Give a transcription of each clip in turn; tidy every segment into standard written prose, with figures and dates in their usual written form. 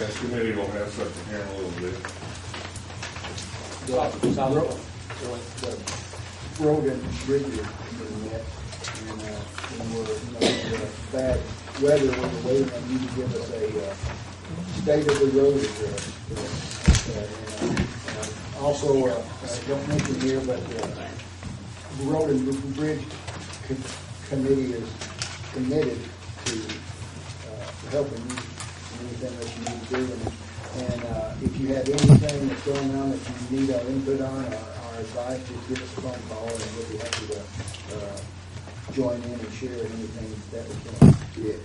Finance Committee will have something here in a little bit. The road and bridge committee met, and when we're, bad weather, we were waiting on you to give us a state of the road address. Also, don't mention here, but the road and bridge committee is committed to helping you in anything that you need to do. And if you have anything that's going on that you need our input on, our advice, just give us a phone call, and we'll be happy to join in and share anything that we can. Yeah.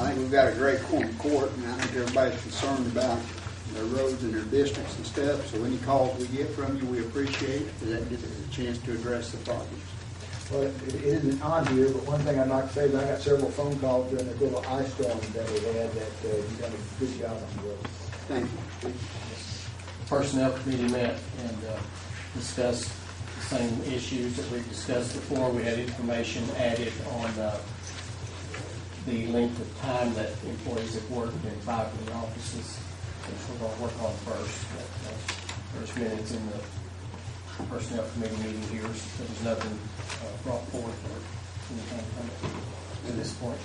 I think we've got a great quorum court, and I think everybody's concerned about their roads and their districts and stuff. So any calls we get from you, we appreciate it, because that gives us a chance to address the problems. Well, it isn't on here, but one thing I'd like to say is I got several phone calls during the little ice storm that we had that you've done a good job on the road. Thank you. Personnel committee met and discussed the same issues that we've discussed before. We had information added on the length of time that employees have worked in 5 of the offices, which we're going to work on first. First minutes in the personnel committee meeting here. There was nothing brought forward for anything to this point.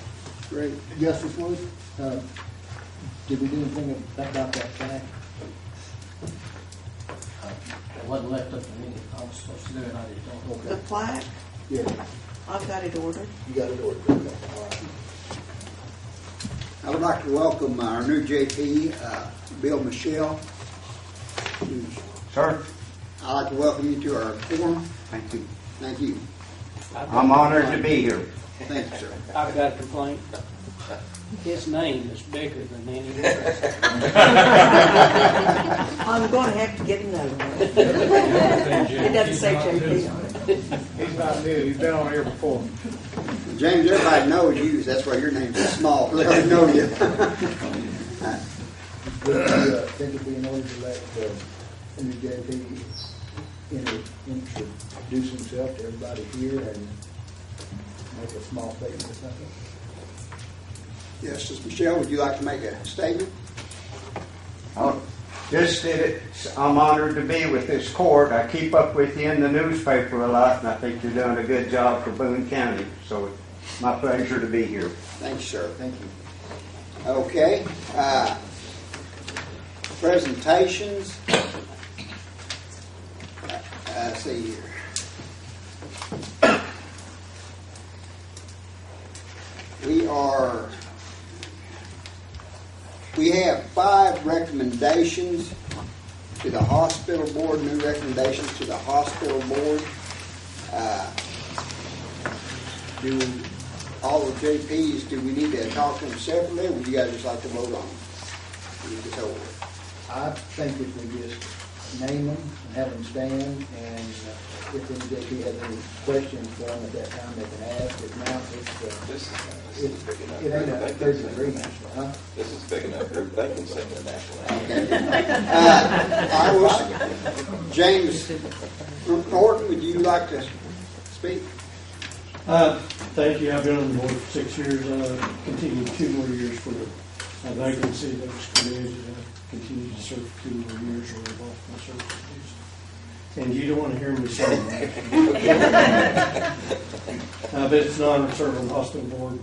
Great. Justice Wood, did we do anything about that fact? It wasn't left up to me. I was supposed to do it. I didn't. The plaque, Yeah. I've got it ordered. You got it ordered. Okay. All right. I would like to welcome our new JP, Bill Michelle. Sir, I'd like to welcome you to our forum. thank you. Thank you. I'm honored to be here. Thank you, sir. I've got a complaint. His name is bigger than any of us. I'm going to have to get another one. It doesn't say JP on it. He's not new. He's been on here before. James, everybody knows you. That's why your name's so small. Let them know you. I think it'd be in order to let the new JP introduce himself to everybody here and make a small statement or something. Yes, Ms. Michelle, would you like to make a statement? I'm honored to be with this court. I keep up with you in the newspaper a lot, and I think you're doing a good job for Boone County. So it's my pleasure to be here. Thank you, sir. Thank you. Okay. Presentations. Let's see here. We have 5 recommendations to the hospital board, new recommendations to the hospital board. Do all the JPs, do we need to talk to them separately, or would you guys just like to vote on them? Get this over with. I think if we just name them and have them stand, and if the JP has any questions for them at that time, they can ask. If not, it ain't a there's an agreement, huh? This is big enough group, they can sing the national anthem. James Norton, would you like to speak? Thank you. I've been on the board for 6 years. Continue 2 more years for the vacancy that was created. Continue to serve for 2 more years or both my services. And you don't want to hear me say that. But it's an honor to serve on the hospital board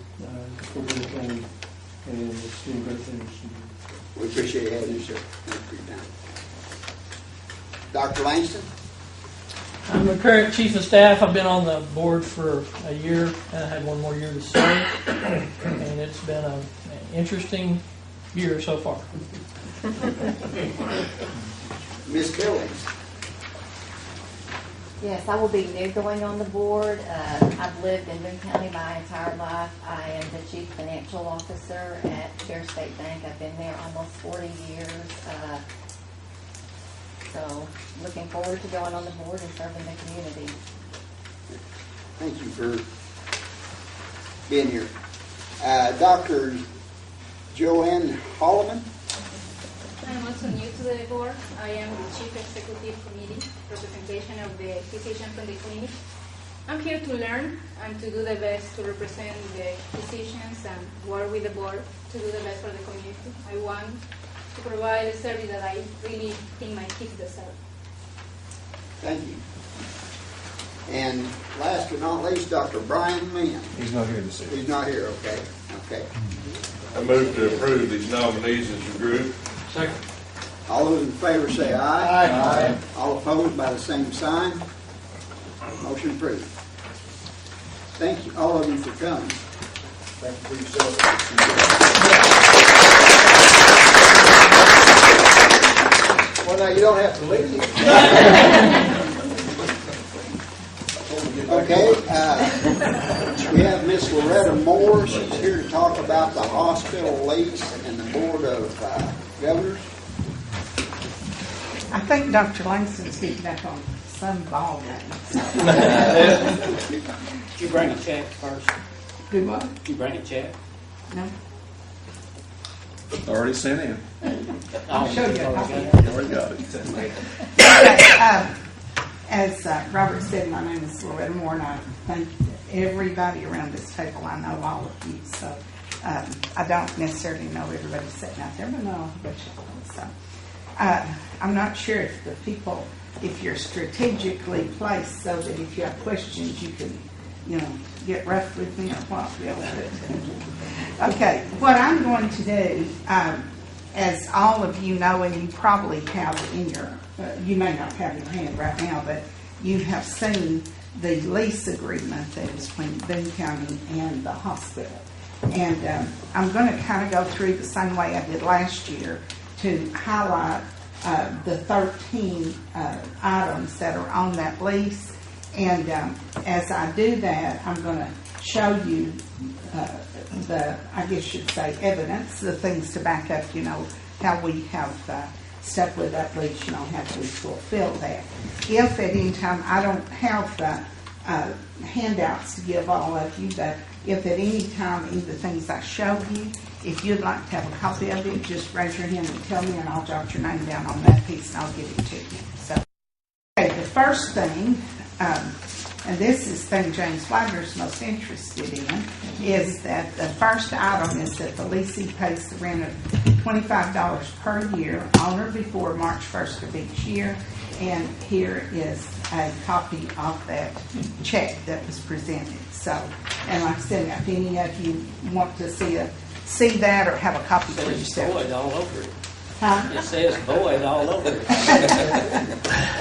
for Boone County, and it's doing great things. We appreciate having you, sir. Thank you for your time. Dr. Langston? I'm the current chief of staff. I've been on the board for a year, and I had 1 more year to serve. And it's been an interesting year so far. Ms. Billings? Yes, I will be new going on the board. I've lived in Boone County my entire life. I am the chief financial officer at Share State Bank. I've been there almost 40 years. So looking forward to going on the board and serving the community. Thank you for being here. Dr. Joanne Holloman? I'm also new to the board. I am the Chief Executive Committee, representation of the physicians from the clinic. I'm here to learn and to do the best to represent the physicians and work with the board to do the best for the community. I want to provide a service that I really think my kids deserve. Thank you. And last but not least, Dr. Brian Mann. He's not here this evening. He's not here, okay, okay. I move to approve these nominees as a group. Second. All those in favor say aye. Aye. All opposed by the same sign. Motion approved. Thank you, all of you, for coming. Thank you for yourself. Well, now you don't have to leave. Okay, we have Miss Loretta Moore. She's here to talk about the hospital lease and the Board of Governors. I think Dr. Langston's getting up on some ball game. Did you bring a check first? Do what? Did you bring a check? No? Already sent in. I'll show you a copy. Already got it. Okay, as Robert said, my name is Loretta Moore, and I thank everybody around this table. I know all of you, so I don't necessarily know everybody sitting out there, but no, but so. I'm not sure if the people, if you're strategically placed so that if you have questions, you can, get rough with me or what. Okay, what I'm going to do, as all of you know, and you probably have in your, you may not have in your hand right now, but you have seen the lease agreement that is between Boone County and the hospital. And I'm going to kind of go through the same way I did last year to highlight the 13 items that are on that lease. And as I do that, I'm going to show you I guess you'd say evidence, the things to back up, how we have stuck with that lease, how we fulfill that. If at any time, I don't have handouts to give all of you, but if at any time in the things I show you, if you'd like to have a copy of it, just raise your hand and tell me, and I'll jot your name down on that piece and I'll give it to you. So, okay, the first thing, and this is the thing James Flagler's most interested in, is that the first item is that the leasee pays the rent of $25 per year on or before March 1st of each year. And here is a copy of that check that was presented. So, and like I said, if any of you want to see that or have a copy for yourself. Boyd all over it. Huh? It says Boyd all over it.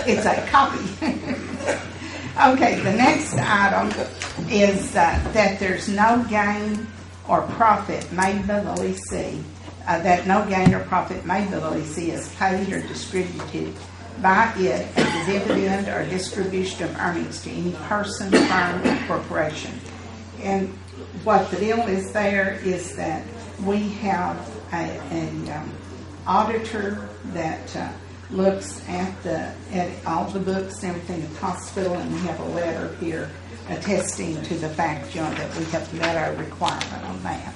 It's a copy. Okay, the next item is that there's no gain or profit made by the leasee, that no gain or profit made by the leasee is paid or distributed by it as a dividend or distribution of earnings to any person, firm, or corporation. And what the deal is there is that we have an auditor that looks at all the books and everything at the hospital, and we have a letter here attesting to the fact, that we have met our requirement on that.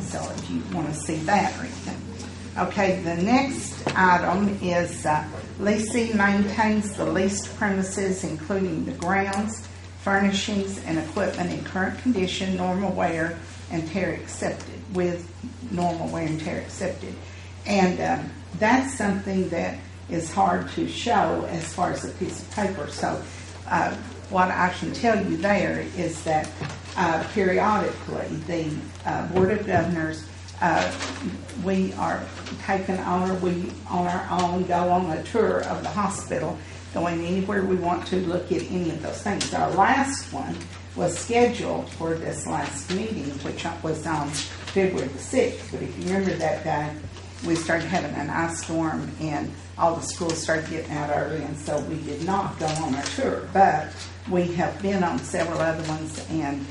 So if you want to see that or anything. Okay, the next item is leasing maintains the leased premises, including the grounds, furnishings, and equipment in current condition, normal wear and tear accepted, with normal wear and tear accepted. And that's something that is hard to show as far as a piece of paper. So what I can tell you there is that periodically the Board of Governors, we are taken on, or we on our own go on a tour of the hospital, going anywhere we want to look at any of those things. Our last one was scheduled for this last meeting, which was on February the 6th. But if you remember that day, we started having an ice storm and all the schools started getting out early, and so we did not go on our tour. But we have been on several other ones, and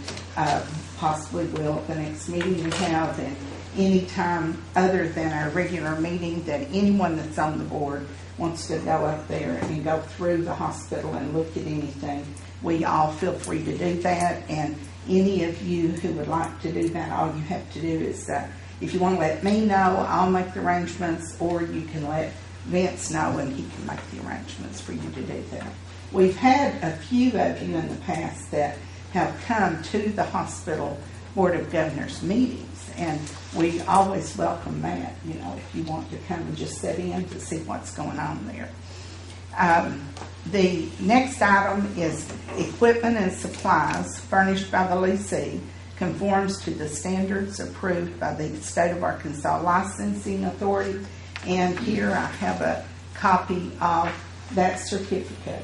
possibly will at the next meeting we have, and any time other than our regular meeting that anyone that's on the board wants to go up there and go through the hospital and look at anything, we all feel free to do that. And any of you who would like to do that, all you have to do is if you want to let me know, I'll make the arrangements, or you can let Vince know and he can make the arrangements for you to do that. We've had a few of you in the past that have come to the hospital Board of Governors meetings. And we always welcome that, you know, if you want to come and just sit in to see what's going on there. The next item is equipment and supplies furnished by the leasee conforms to the standards approved by the State of Arkansas Licensing Authority. And here I have a copy of that certificate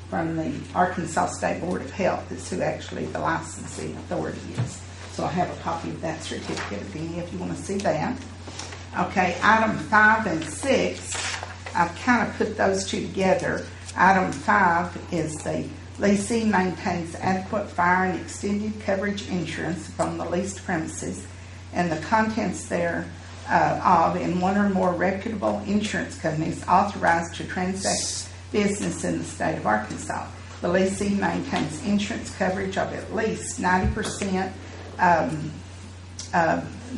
from the Arkansas State Board of Health. Is who actually the licensing authority is. So I have a copy of that certificate if you want to see that. Okay, item 5 and 6, I've kind of put those two together. Item 5 is the leasee maintains adequate fire and extended coverage insurance upon the leased premises and the contents there of in one or more reputable insurance companies authorized to transact business in the state of Arkansas. The leasee maintains insurance coverage of at least 90%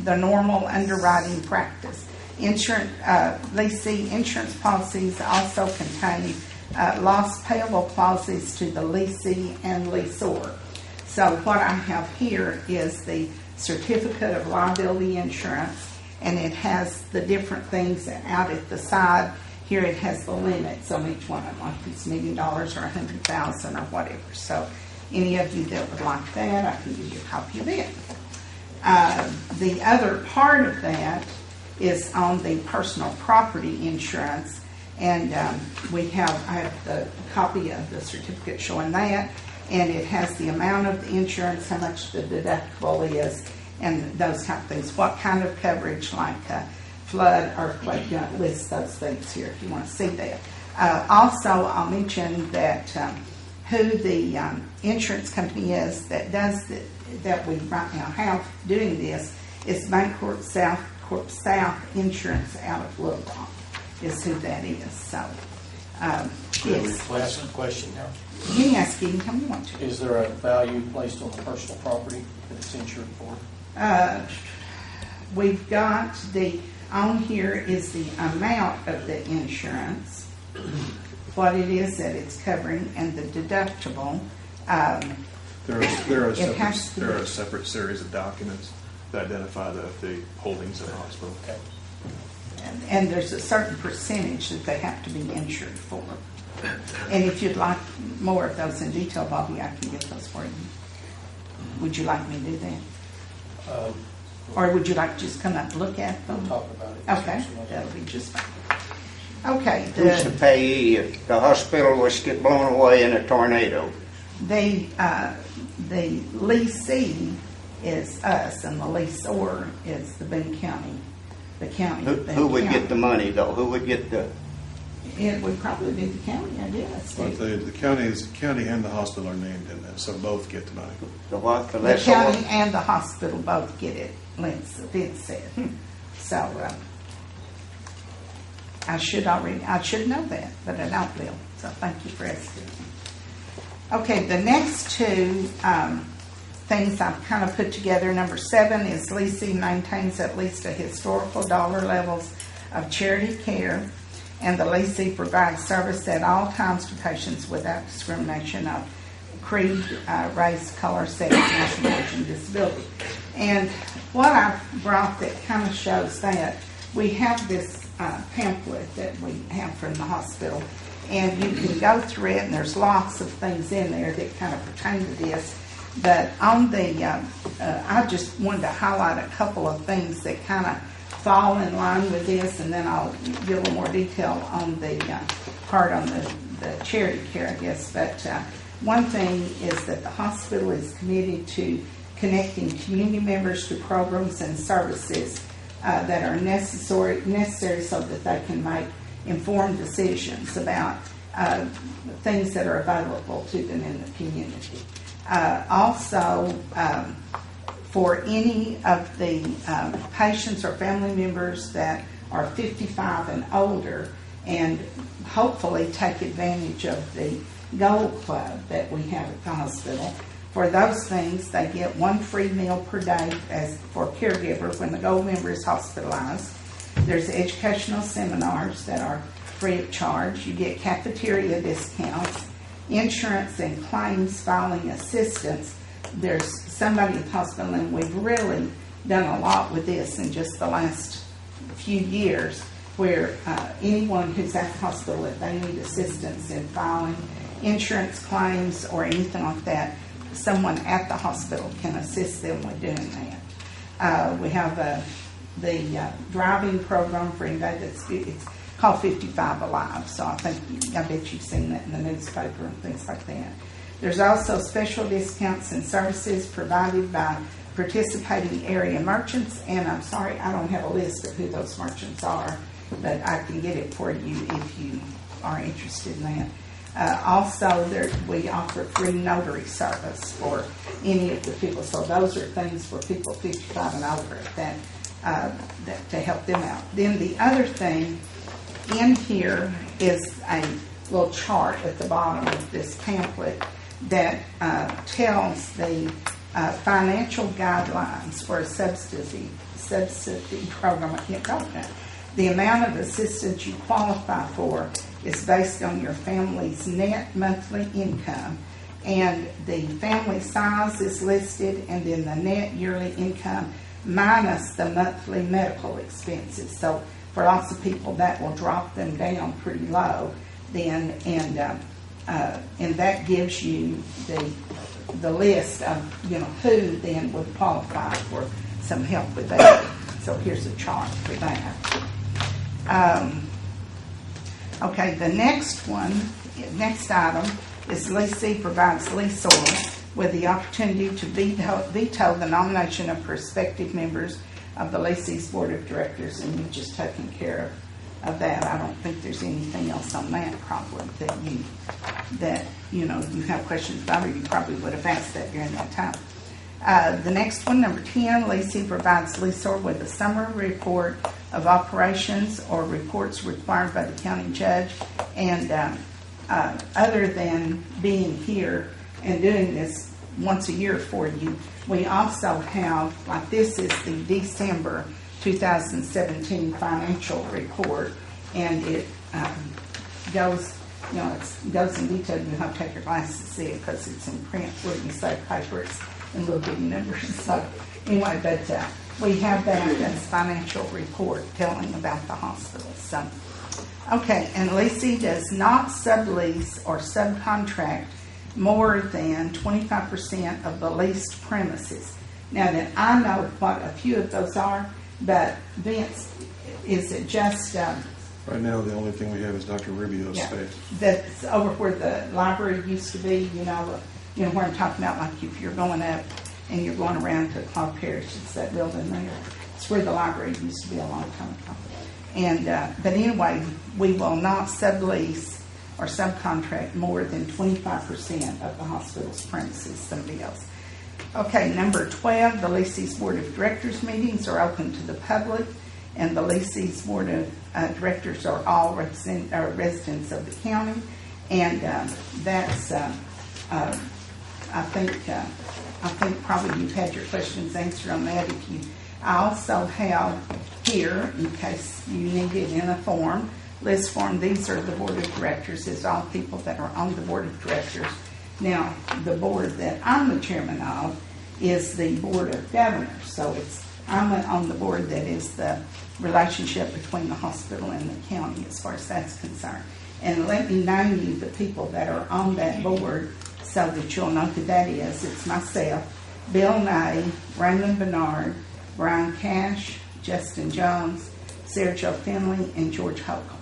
the normal underwriting practice. Leasee insurance policies also contain loss payable clauses to the leasee and leaseor. So what I have here is the certificate of liability insurance, and it has the different things out at the side. Here it has the limits on each one of them, like it's $1 million or $100,000 or whatever. So any of you that would like that, I can give you a copy of it. The other part of that is on the personal property insurance, and I have the copy of the certificate showing that, and it has the amount of the insurance, how much the deductible is, and those type of things. What kind of coverage, like flood, earthquake, list those things here if you want to see that. Also, I'll mention that who the insurance company is that does that we right now have doing this is Bancorp South Insurance out of Little Rock is who that is. So, yes. Last question now. You can ask anytime you want to. Is there a value placed on the personal property that it's insured for? We've got on here is the amount of the insurance, what it is that it's covering, and the deductible. There are a separate series of documents that identify the holdings of the hospital. Okay. And there's a certain percentage that they have to be insured for. And if you'd like more of those in detail, Bobby, I can get those for you. Would you like me to do that? Or would you like to just come up and look at them? We'll talk about it. Okay, that'll be just fine. Okay. Who's the payee if the hospital was to get blown away in a tornado? The leasee is us, and the leaseor is the Boone County, the county. Who would get the money, though? Who would get the... It would probably be the county, I guess. But the county and the hospital are named in that, so both get the money. The what? The The county and the hospital both get it, Vince said. So, I should know that, but I don't, Bill. So thank you for asking. Okay, the next two things I've kind of put together. Number 7 is leasing maintains at least a historical dollar levels of charity care, and the leasee provides service at all times to patients without discrimination of creed, race, color, sex, national origin, disability. And what I brought that kind of shows that, we have this pamphlet that we have from the hospital, and you can go through it, and there's lots of things in there that kind of pertain to this. But on the, I just wanted to highlight a couple of things that kind of fall in line with this, and then I'll give a little more detail on the part on the charity care, I guess. But one thing is that the hospital is committed to connecting community members to programs and services that are necessary so that they can make informed decisions about things that are available to them in the community. Also, for any of the patients or family members that are 55 and older, and hopefully take advantage of the Gold Club that we have at the hospital. For those things, they get 1 free meal per day as for caregiver when the Gold member is hospitalized. There's educational seminars that are free of charge. You get cafeteria discounts, insurance and claims filing assistance. There's somebody at the hospital, and we've really done a lot with this in just the last few years, where anyone who's at the hospital, if they need assistance in filing insurance claims or anything like that, someone at the hospital can assist them with doing that. We have the driving program for anybody it's called 55 Alive, so I bet you've seen that in the newspaper and things like that. There's also special discounts and services provided by participating area merchants, and I'm sorry, I don't have a list of who those merchants are, but I can get it for you if you are interested in that. Also, we offer free notary service for any of the people. So those are things for people 55 and over that to help them out. Then the other thing in here is a little chart at the bottom of this pamphlet that tells the financial guidelines for a subsidy program. I can't talk about. The amount of assistance you qualify for is based on your family's net monthly income, and the family size is listed, and then the net yearly income minus the monthly medical expenses. So for lots of people, that will drop them down pretty low. Then and that gives you the list of who then would qualify for some help with that. So here's a chart for that. Okay, the next item is leasee provides leaseor with the opportunity to veto the nomination of prospective members of the leasee's board of directors, and you've just taken care of that. I don't think there's anything else on that probably that you have questions about, or you probably would have asked that during that time. The next one, number 10, leasee provides leaseor with a summary report of operations or reports required by the county judge. And other than being here and doing this once a year for you, we also have, like this is the December 2017 financial report, and it goes, it goes in detail. You have to take your glasses to see it because it's in print where you say paper, it's in little bitty numbers. So anyway, but we have that as financial report telling about the hospital. So, okay, and leasee does not sublease or subcontract more than 25% of the leased premises. Now that I know what a few of those are, but Vince, is it just right now the only thing we have is Dr. Rubio's space. That's over where the library used to be, where I'm talking about, like if you're going up and you're going around to Claude Parish, it's that building there. It's where the library used to be a long time ago. And but anyway, we will not sublease or subcontract more than 25% of the hospital's premises, somebody else. Okay, number 12, the leasee's board of directors meetings are open to the public, and the leasee's board of directors are all residents of the county, and that's I think probably you've had your questions answered on that. I also have here, in case you need it in a form, list form. These are the board of directors. It's all people that are on the board of directors. Now, the board that I'm the chairman of is the board of governors. So I'm on the board that is the relationship between the hospital and the county as far as that's concerned. And let me name you the people that are on that board so that you'll know who that is. It's myself, Bill May, Raymond Bernard, Brian Cash, Justin Jones, Sergio Finley, and George Hochul.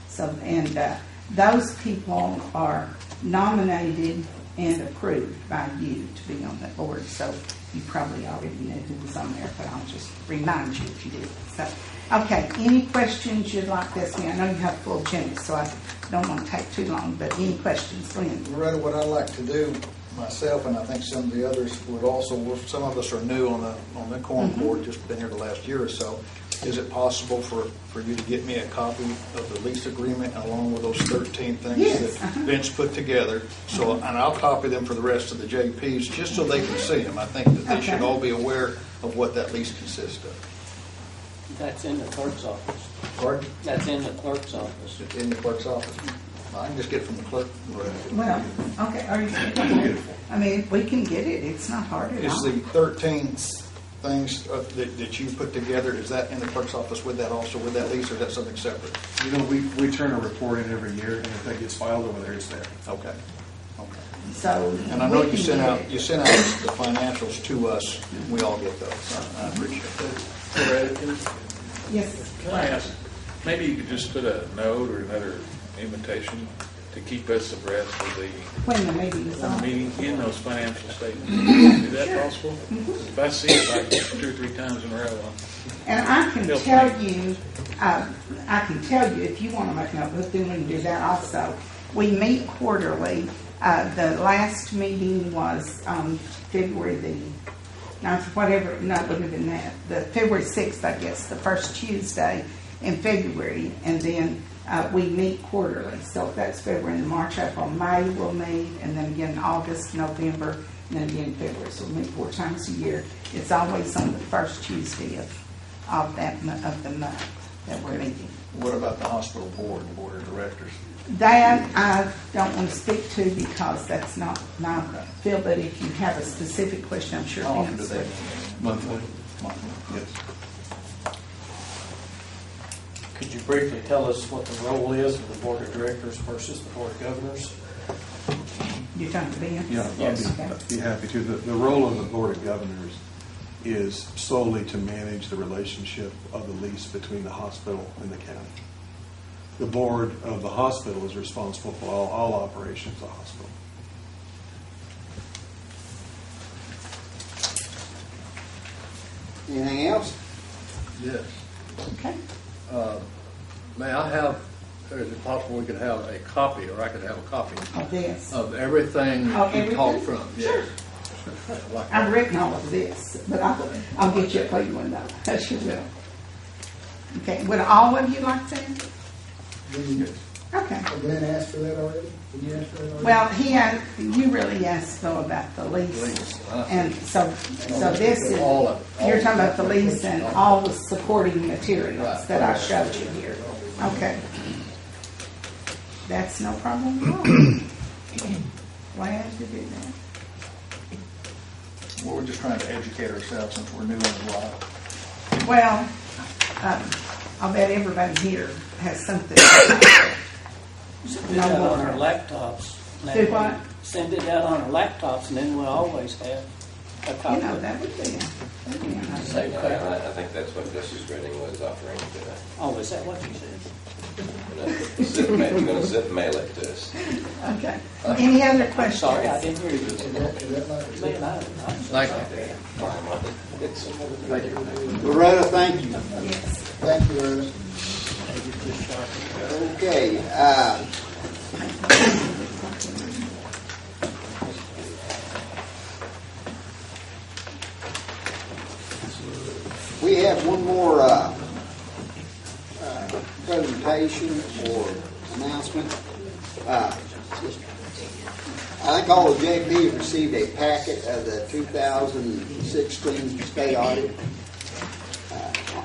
So, and those people are nominated and approved by you to be on that board. So you probably already know who was on there, but I'll just remind you if you did. So, okay, any questions you'd like to ask me? I know you have full agenda, so I don't want to take too long, but any questions, Lynn? Loretta, what I'd like to do myself, and I think some of the others would also, some of us are new on the QUORUM board, just been here the last year or so. Is it possible for you to get me a copy of the lease agreement along with those 13 things that Vince put together? So, and I'll copy them for the rest of the JPs just so they can see them. I think that they should all be aware of what that lease consists of. That's in the clerk's office. Pardon? That's in the clerk's office. In the clerk's office. I can just get it from the clerk. Well, okay, are you, I mean, we can get it, it's not hard at Is all. the 13 things that you put together, is that in the clerk's office with that also, with that lease, or is that something separate? You know, we turn a report in every year, and if that gets filed over there, it's there. Okay. So. And I know we you can sent get out, it. you sent out the financials to us, we all get those, I appreciate that. Yes. Can I ask, maybe you could just put a note or another invitation to keep us abreast of the When the meeting is on. meeting in those financial statements. Is that possible? If I see it like 2 or 3 times in a row, And I can Help tell you, if you want to make a note, but then we can do that also. We meet quarterly. The last meeting was February the 9th, whatever, no, it wouldn't have been that. The February 6th, I guess, the first Tuesday in February. And then we meet quarterly. So if that's February and March, April, May we'll meet. And then again August, November, and then again February. So we meet 4 times a year. It's always on the first Tuesday of the month that we're meeting. What about the hospital board, the board of directors? That I don't want to speak to because that's not my field, but if you have a specific question, I'm sure. How often do Vince they would. meet? Monthly. Monthly. Yes. Could you briefly tell us what the role is of the board of directors versus the board of governors? You're talking to Vince? Yeah, Yes. I'd be happy to. The role of the Board of Governors is solely to manage the relationship of the lease between the hospital and the county. The board of the hospital is responsible for all operations of the hospital. Anything else? Yes. Okay. May I have, or is it possible we could have a copy, or I could have a copy Of this. of everything Oh, you talked everything? from? Sure. Yes. Like I've written all of this, but I'll get you a clean one though. That's your will. Okay. Would all of you like that? Okay. Glenn asked for that already? Did you ask for that already? Well, you really asked though about the lease. And so this is, All of it. you're talking about the lease and all the supporting materials that I showed you here. Okay. That's no problem at all. Glad to do that. Well, we're just trying to educate ourselves since we're new in the law. Well, I'll bet everybody here has something. Send it out on our laptops. Do what? Send it out on our laptops, and then we'll always have a copy. You know, that would be a nice. Save paper. I think that's what Justice Redding was offering today. Oh, is that what you said? You're going to zip mail it to us. Okay. Any other I'm questions? sorry, I didn't hear you. Man, Thank you. Thank you. Loretta, thank you. Yes. Thank you, Ernest. Okay. We have one more presentation or announcement. I think all of JP have received a packet of the 2016 state audit.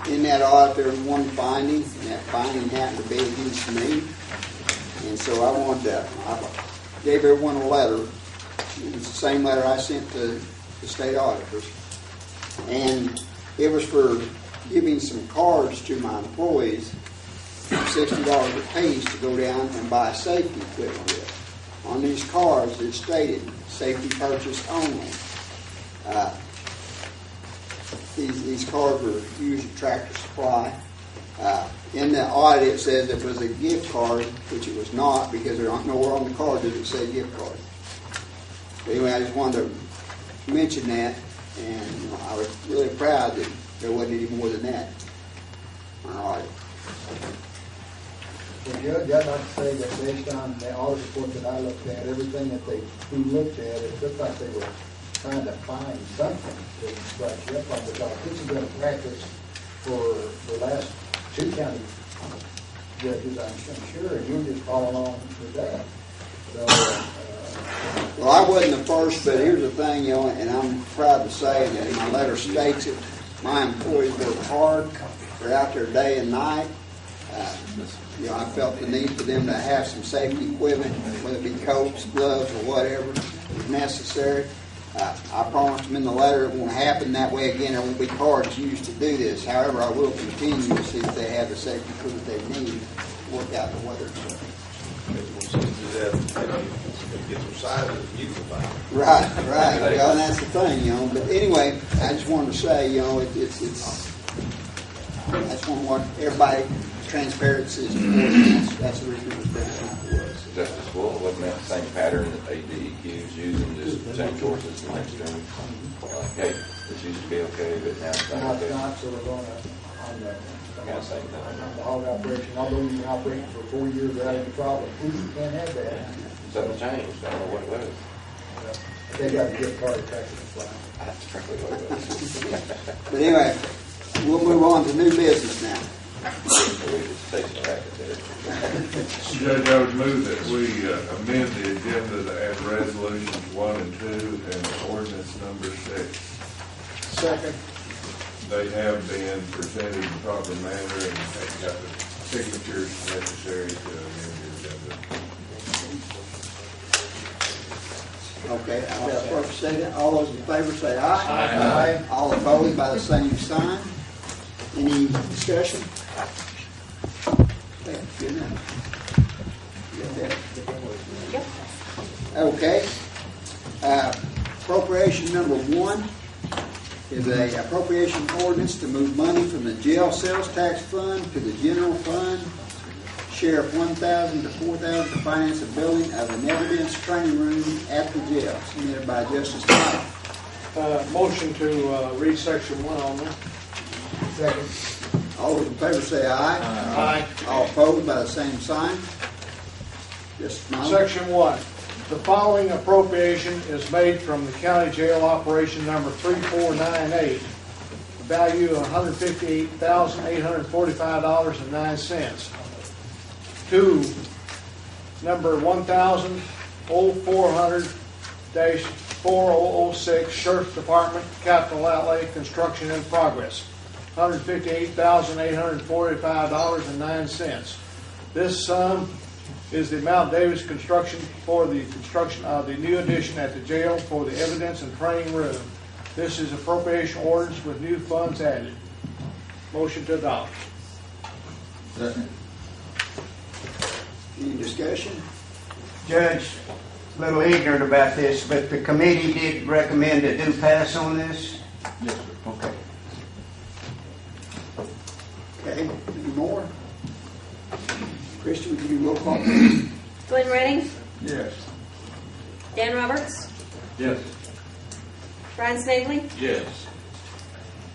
In that audit, there was one finding, and that finding happened to be against me. And so I gave everyone a letter. It was the same letter I sent to the state auditors. And it was for giving some cards to my employees, $60 a piece, to go down and buy safety equipment with. On these cards, it stated, safety purchase only. These cards were used at Tractor Supply. In the audit, it says it was a gift card, which it was not, because there aren't nowhere on the card does it say gift card. But anyway, I just wanted to mention that, and I was really proud that there wasn't any more than that on our audit. Well, Judge, I'd like to say that based on the audit report that I looked at, everything that we looked at, it looked like they were trying to find something to scratch you up on, because this has been a practice for the last 2 county judges, I'm sure, and you're just following on with that. So, Well, I wasn't the first, but here's the thing, and I'm proud to say that my letter states it. My employees work hard. They're out there day and night. You know, I felt the need for them to have some safety equipment, whether it be coats, gloves, or whatever is necessary. I promised them in the letter it won't happen that way again. There won't be cards used to do this. However, I will continue to see if they have the safety equipment they need to work out the weather. Get some sizes, you can buy. Right. Well, and that's the thing, you know. But anyway, I just wanted to say, you know, it's I just want everybody transparency is important. That's the reason it was done. Justice Wolf, wasn't that the same pattern that ADEQ's using, just the same sources and next to them? Like, hey, this used to be okay, but now it's not okay. Not so we're going on the Kind of same thing. the hog operation, although you've been operating for 4 years without any problem, you can't have that. Something changed, I don't know what it was. They got to get card tracking and fly. That's exactly what it was. But anyway, we'll move on to new business now. So we just take it back there. Judge, I would move that we amend the agenda to add resolutions 1 and 2 and ordinance number 6. Second. They have been presented in the proper manner and have got the signatures necessary to amend the agenda. Okay, I've got a first second. All those in favor say aye. Aye. All opposed by the same sign. Any discussion? Okay, good enough. Okay. Appropriation number 1 is a appropriation ordinance to move money from the jail sales tax fund to the general fund. Sheriff $1,000 to $4,000 to finance the building of an evidence training room at the jail. Submitted by Justice Title. Motion to read section 1 only. Second. All those in favor say aye. Aye. All opposed by the same sign. Justice Miles. Section 1. The following appropriation is made from the county jail operation number 3498, value of $158,845.09, to number 1,400-4006, Sheriff's Department, Capital Outlay, Construction in Progress, $158,845.09. This sum is the Mount Davis construction for the construction of the new addition at the jail for the evidence and training room. This is appropriation orders with new funds added. Motion to adopt. Any discussion? Judge, a little ignorant about this, but the committee did recommend a do pass on this? Yes, sir. Okay. Okay, any more? Christian, would you roll call? Glenn Redding, Yes. Dan Roberts, Yes. Brian Snavely, Yes.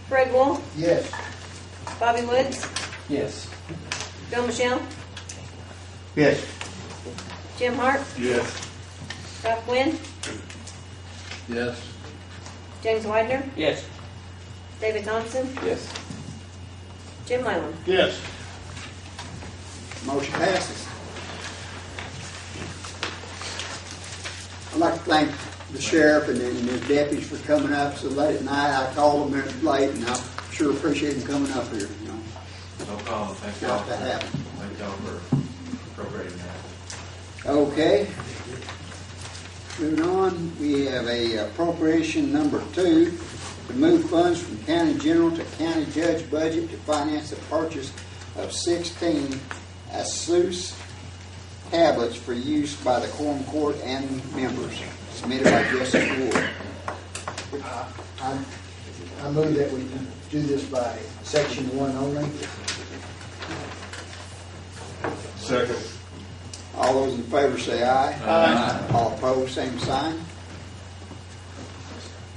Fred Wolf, Yes. Bobby Woods, Yes. Bill Michelle, Yes. Jim Hart, Yes. Ralph Quinn, Yes. James Widener, Yes. David Thompson, Yes. Jim Leyland. Yes. Motion passes. I'd like to thank the sheriff and his deputies for coming up so late at night. I called them late, and I sure appreciate them coming up here. You know, No problem. Thank got to happen. Thank y'all for appropriating that. Okay. Moving on, we have a appropriation number 2 to move funds from county general to county judge budget to finance the purchase of 16 ASUS tablets for use by the quorum court and members, submitted by Justice Ward. I move that we do this by section 1 only. Second. All those in favor say aye. Aye. All opposed, same sign.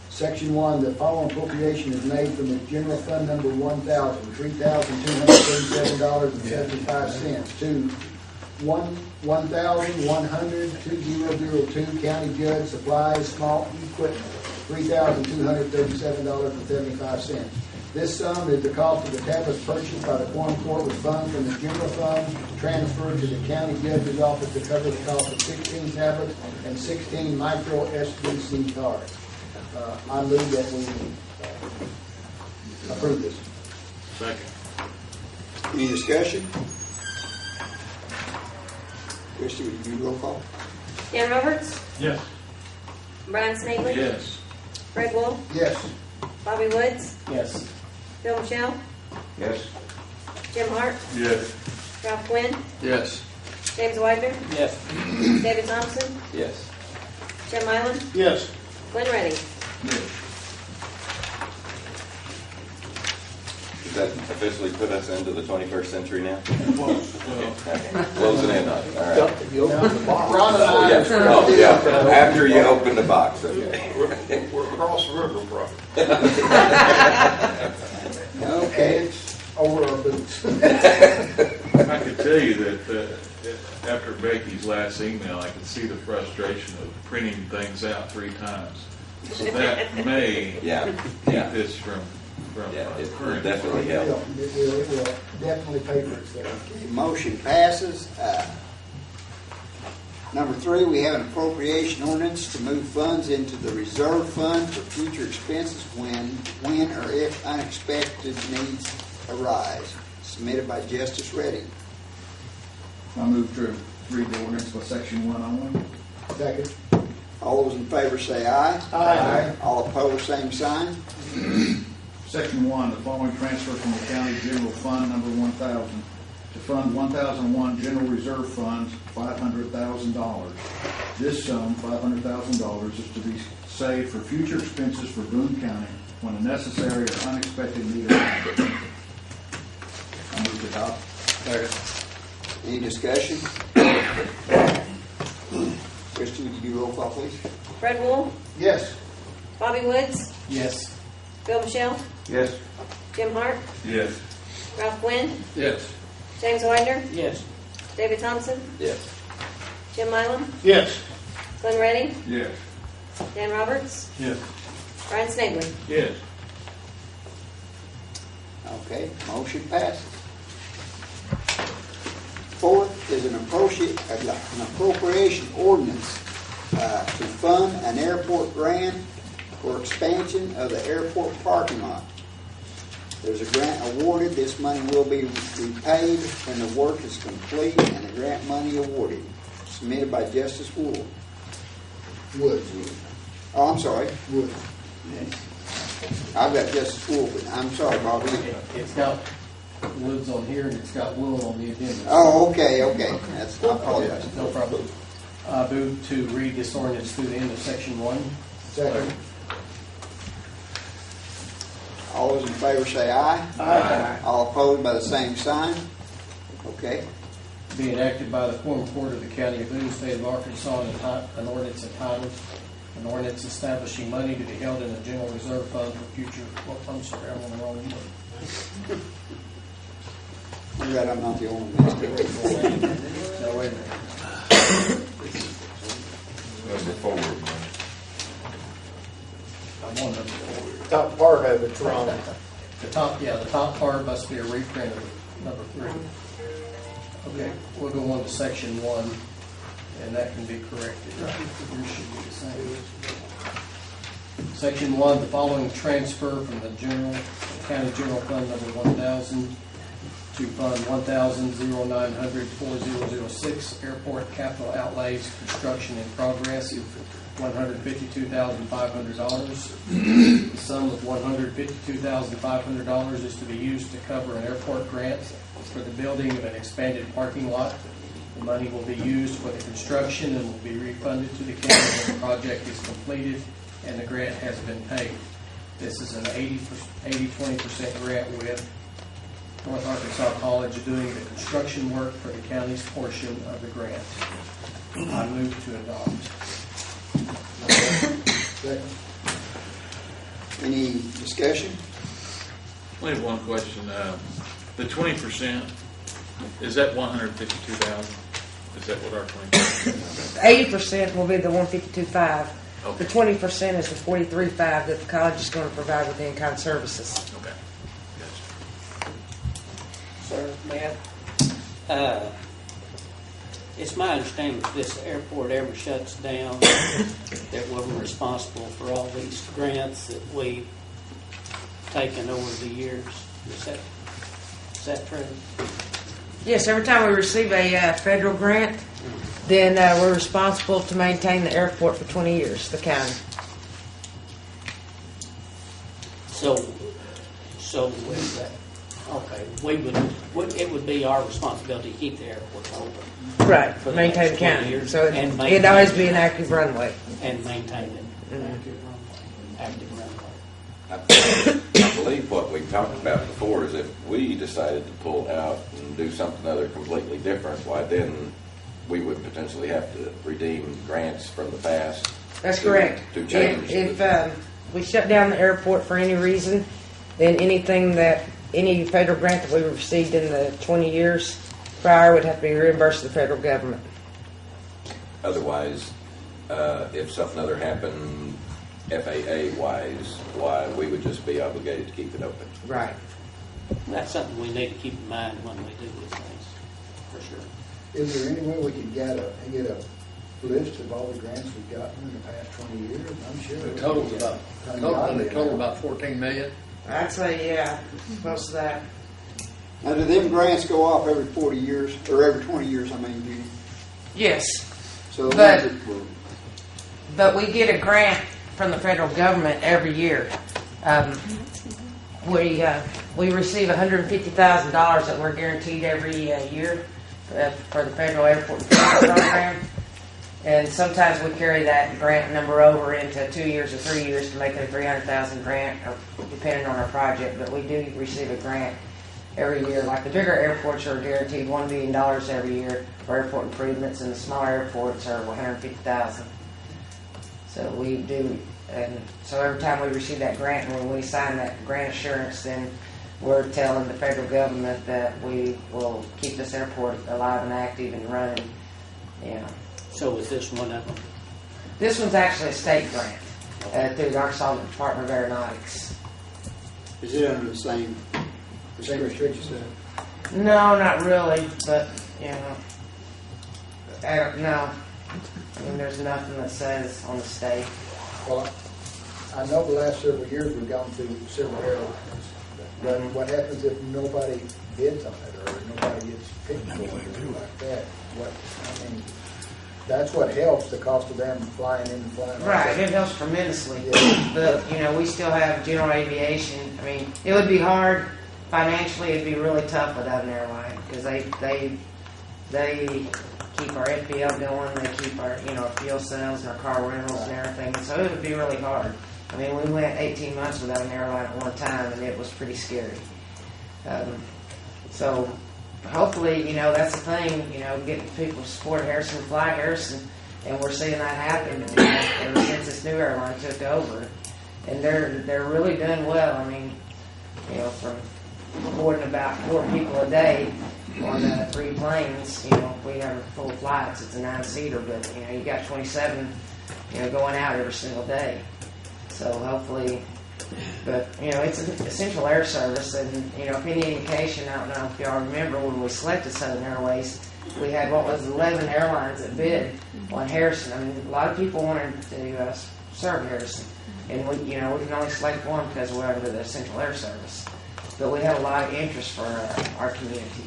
Section 1, the following appropriation is made from the general fund number 1,000, $3,237.75 to 1,100-2002 county judge supplies small equipment, $3,237.75. This sum is the cost of the tablets purchased by the quorum court with funds from the general fund transferred to the county judge's office to cover the cost of 16 tablets and 16 micro SBC cards. I move that we approve this. Second. Any discussion? Christie, would you do roll call? Dan Roberts, Yes. Brian Snavely, Yes. Fred Wolf, Yes. Bobby Woods, Yes. Bill Michelle, Yes. Jim Hart, Yes. Ralph Quinn, Yes. James Widener, Yes. David Thompson, Yes. Jim Island, Yes. Glenn Redding. Does that officially put us into the 21st century now? Well, Closing in on it, all right. If you open the box. Oh, yeah. Oh, yeah. After you open the box, okay. we're across the river, bro. Okay, it's over our boots. I can tell you that after Becky's last email, I could see the frustration of printing things out 3 times. So that may Yeah, keep yeah. this from Yeah, it will current. definitely It help. will definitely pay for itself. Motion passes. Number 3, we have an appropriation ordinance to move funds into the reserve fund for future expenses when or if unexpected needs arise. Submitted by Justice Redding. I move to read the ordinance by section 1 only. Second. All those in favor say aye. Aye. All opposed, same sign. Section 1, the following transfer from the county general fund number 1,000 to fund 1001 general reserve funds, $500,000. This sum, $500,000, is to be saved for future expenses for Boone County when a necessary or unexpected need arises. I move to adopt. Any discussion? Christie, would you do roll call, please? Fred Wolf, Yes. Bobby Woods, Yes. Bill Michelle, Yes. Jim Hart, Yes. Ralph Quinn, Yes. James Widener, Yes. David Thompson, Yes. Jim Island, Yes. Glenn Redding, Yes. Dan Roberts, Yes. Brian Snavely. Yes. Okay, motion passes. 4th is an appropriation ordinance to fund an airport grant for expansion of the airport parking lot. There's a grant awarded. This money will be repaid when the work is complete and the grant money awarded. Submitted by Justice Wood. Woods. Oh, I'm sorry. Woods. I've got Justice Wood, but I'm sorry, Bobby. It's got Woods on here and it's got Will on the agenda. Oh, okay. That's, I apologize. No problem. Move to read this ordinance through the end of section 1. Second. All those in favor say aye. Aye. All opposed by the same sign. Okay. Be enacted by the Quorum Court of the County of Boone, State of Arkansas, an ordinance entitled, an ordinance establishing money to be held in the general reserve fund for future, I'm sorry, I'm on the wrong one. I'm glad I'm not the only one. No, wait a minute. Number 4, man. I'm on number 4. Top part of it's wrong. The top part must be a reprint of number 3. Okay, we'll go on to section 1, and that can be corrected. Yours should be the same. Section 1, the following transfer from the county general fund number 1,000 to fund 1,000-0900-4006 airport capital outlays construction in progress, $152,500. The sum of $152,500 is to be used to cover an airport grant for the building of an expanded parking lot. The money will be used for the construction and will be refunded to the county when the project is completed and the grant has been paid. This is an 80-20% grant with North Arkansas College doing the construction work for the county's portion of the grant. I move to adopt. Second. Any discussion? I have one question. The 20%, is that 152,000? Is that what our 20%? 80% will be the 152.5. Okay. The 20% is the 43.5 that the college is going to provide with in-kind services. Okay. Gotcha. Sir, Matt, it's my understanding if this airport ever shuts down, that we're responsible for all these grants that we've taken over the years. Is that true? Yes, every time we receive a federal grant, then we're responsible to maintain the airport for 20 years, the county. So with that, okay, it would be our responsibility to keep the airport open. Right, For the maintain the next 20 county. years So and it'd maintain always be it. an active runway. And maintain it. Mhm. Active runway. I believe what we talked about before is if we decided to pull out and do something other completely different, why then we would potentially have to redeem grants from the past. That's correct. To change. If we shut down the airport for any reason, then any federal grant that we received in the 20 years prior would have to be reimbursed to the federal government. Otherwise, if something other happened FAA-wise, why we would just be obligated to keep it open. Right. That's something we need to keep in mind when we do these things, for sure. Is there any way we can get a list of all the grants we've gotten in the past 20 years? I'm sure. The total about 14 million. I'd say, yeah, most of that. Now, do them grants go off every 40 years, or every 20 years, I mean, Judy? Yes. So the But- ones that were- But we get a grant from the federal government every year. We receive $150,000 that we're guaranteed every year for the federal airport improvement program. And sometimes we carry that grant number over into 2 years or 3 years to make it a $300,000 grant, or depending on our project. But we do receive a grant every year. Like the bigger airports are guaranteed $1 million every year for airport improvements, and the smaller airports are $150,000. So we do, and so every time we receive that grant, and when we sign that grant assurance, then we're telling the federal government that we will keep this airport alive and active and running. Yeah. So is this one of them? This one's actually a state grant through the Arkansas Department of Aeronautics. Is it under the same restrictions? No, not really, but I don't know. I mean, there's nothing that says on the state. Well, I know the last several years we've gone through several airlines, but what happens if nobody bids on it, or nobody gets picked for it, or anything like that? That's what helps, the cost of them flying in and flying out. Right, it helps tremendously. But, we still have general aviation. I mean, it would be hard financially. It'd be really tough without an airline, because they keep our FBL going. They keep our, our fuel sales and our car rentals and everything. So it would be really hard. I mean, we went 18 months without an airline at one time, and it was pretty scary. So hopefully, that's the thing, getting people to support Harrison, fly Harrison, and we're seeing that happen ever since this new airline took over. And they're really doing well. I mean, from boarding about 4 people a day on 3 planes, we have full flights. It's a 9-seater, but you got 27, going out every single day. So hopefully, but it's an essential air service, and if any indication, I don't know if y'all remember when we selected Southern Airways, we had 11 airlines that bid on Harrison. I mean, a lot of people wanted to serve Harrison, and we can only select one because we're under the essential air service. But we have a lot of interest for our community.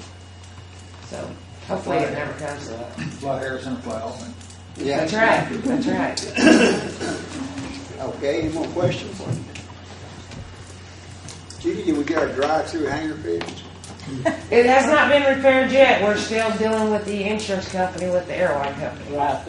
So hopefully it never comes to that. Fly Harrison, fly Altman. Yeah. That's right. That's right. Okay, any more questions? Judy, did we get our drive-through hangar fixed? It has not been repaired yet. We're still dealing with the insurance company, with the airline company. That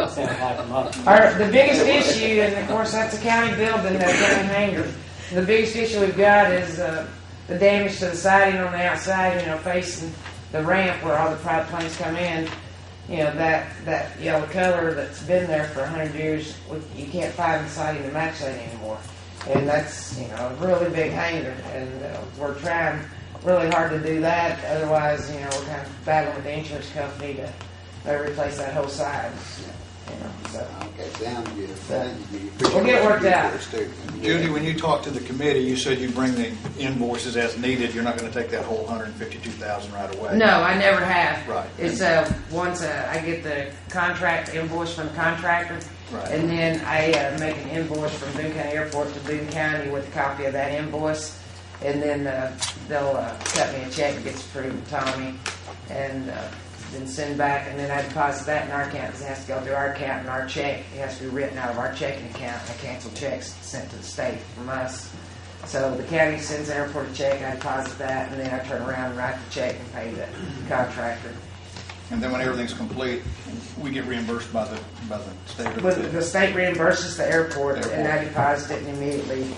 sounds like a lot. The biggest issue, and of course that's a county building, the county hangar. The biggest issue we've got is the damage to the siding on the outside, facing the ramp where all the private planes come in. That yellow color that's been there for 100 years, you can't find the siding to match that anymore. And that's, a really big hangar, and we're trying really hard to do that. Otherwise, we're kind of battling with the insurance company to replace that whole side. Okay, sounds good. Thank you. We'll get it worked out. Judy, when you talked to the committee, you said you bring the invoices as needed. You're not going to take that whole $152,000 right away. No, I never have. Right. It's once I get the contract invoice from the contractor, Right. and then I make an invoice from Boone County Airport to Boone County with a copy of that invoice, and then they'll cut me a check that gets approved to Tommy, and then send back, and then I deposit that in our account, 'cause it has to go through our account and our check. It has to be written out of our checking account, and canceled checks sent to the state from us. So the county sends the airport a check, I deposit that, and then I turn around and write the check and pay the contractor. And then when everything's complete, we get reimbursed by the state. But the state reimburses the airport, and I deposit it and immediately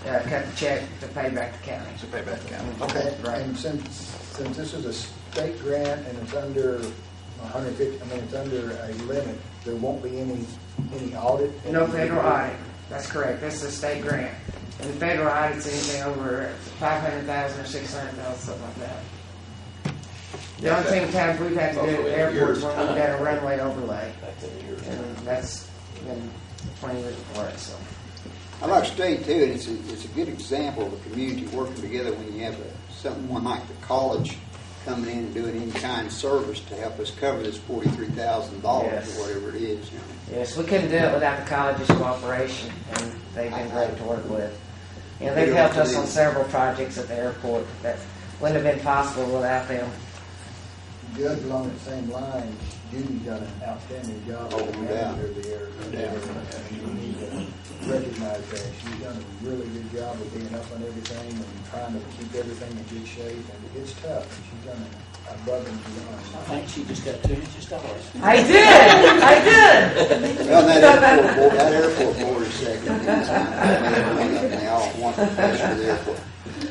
cut the check to pay back the county. To pay back the county. Okay, and since this is a state grant and it's under 150, it's under a limit, there won't be any audit? No federal audit. That's correct. This is a state grant. And the federal audit's anything over 500,000 or 600,000, something like that. The only times we've had to do it at the airport is when we've done a runway overlay. And that's been 20 years before it, so. I like to state too, and it's a good example of a community working together when you have someone like the college coming in and doing in-kind service to help us cover this $43,000 Yes. or whatever it is. You know. Yes, we couldn't do it without the college's cooperation, and they've been great to work with. You know, they've helped us on several projects at the airport that wouldn't have been possible without them. Judge, along the same line, Judy's done an outstanding job Oh, as no doubt. manager of the air. And you need to recognize that. She's done a really good job of being up on everything and trying to keep everything in good shape. And it's tough, and she's done it above and beyond. I think she just got 2 inches taller. I did! Well, that airport board is second. And they all want the best for the airport.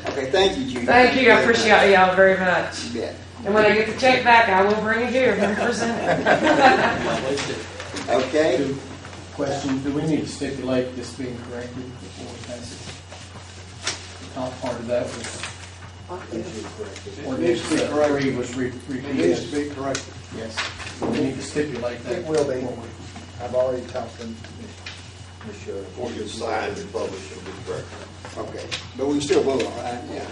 Okay, thank you, Judy. Thank you, I appreciate y'all very much. You bet. And when I get the check back, I will bring it here, 100%. Okay. Question, do we need to stipulate this being corrected before we pass it? The top part of that was, It needs to be corrected. 3 was It repeated. needs to be corrected. Yes, we need to stipulate that. It will be. I've already talked to Ms. Shirley. Before you sign and publish, it'll be correct. Okay, but we can still vote on it, right? Yeah.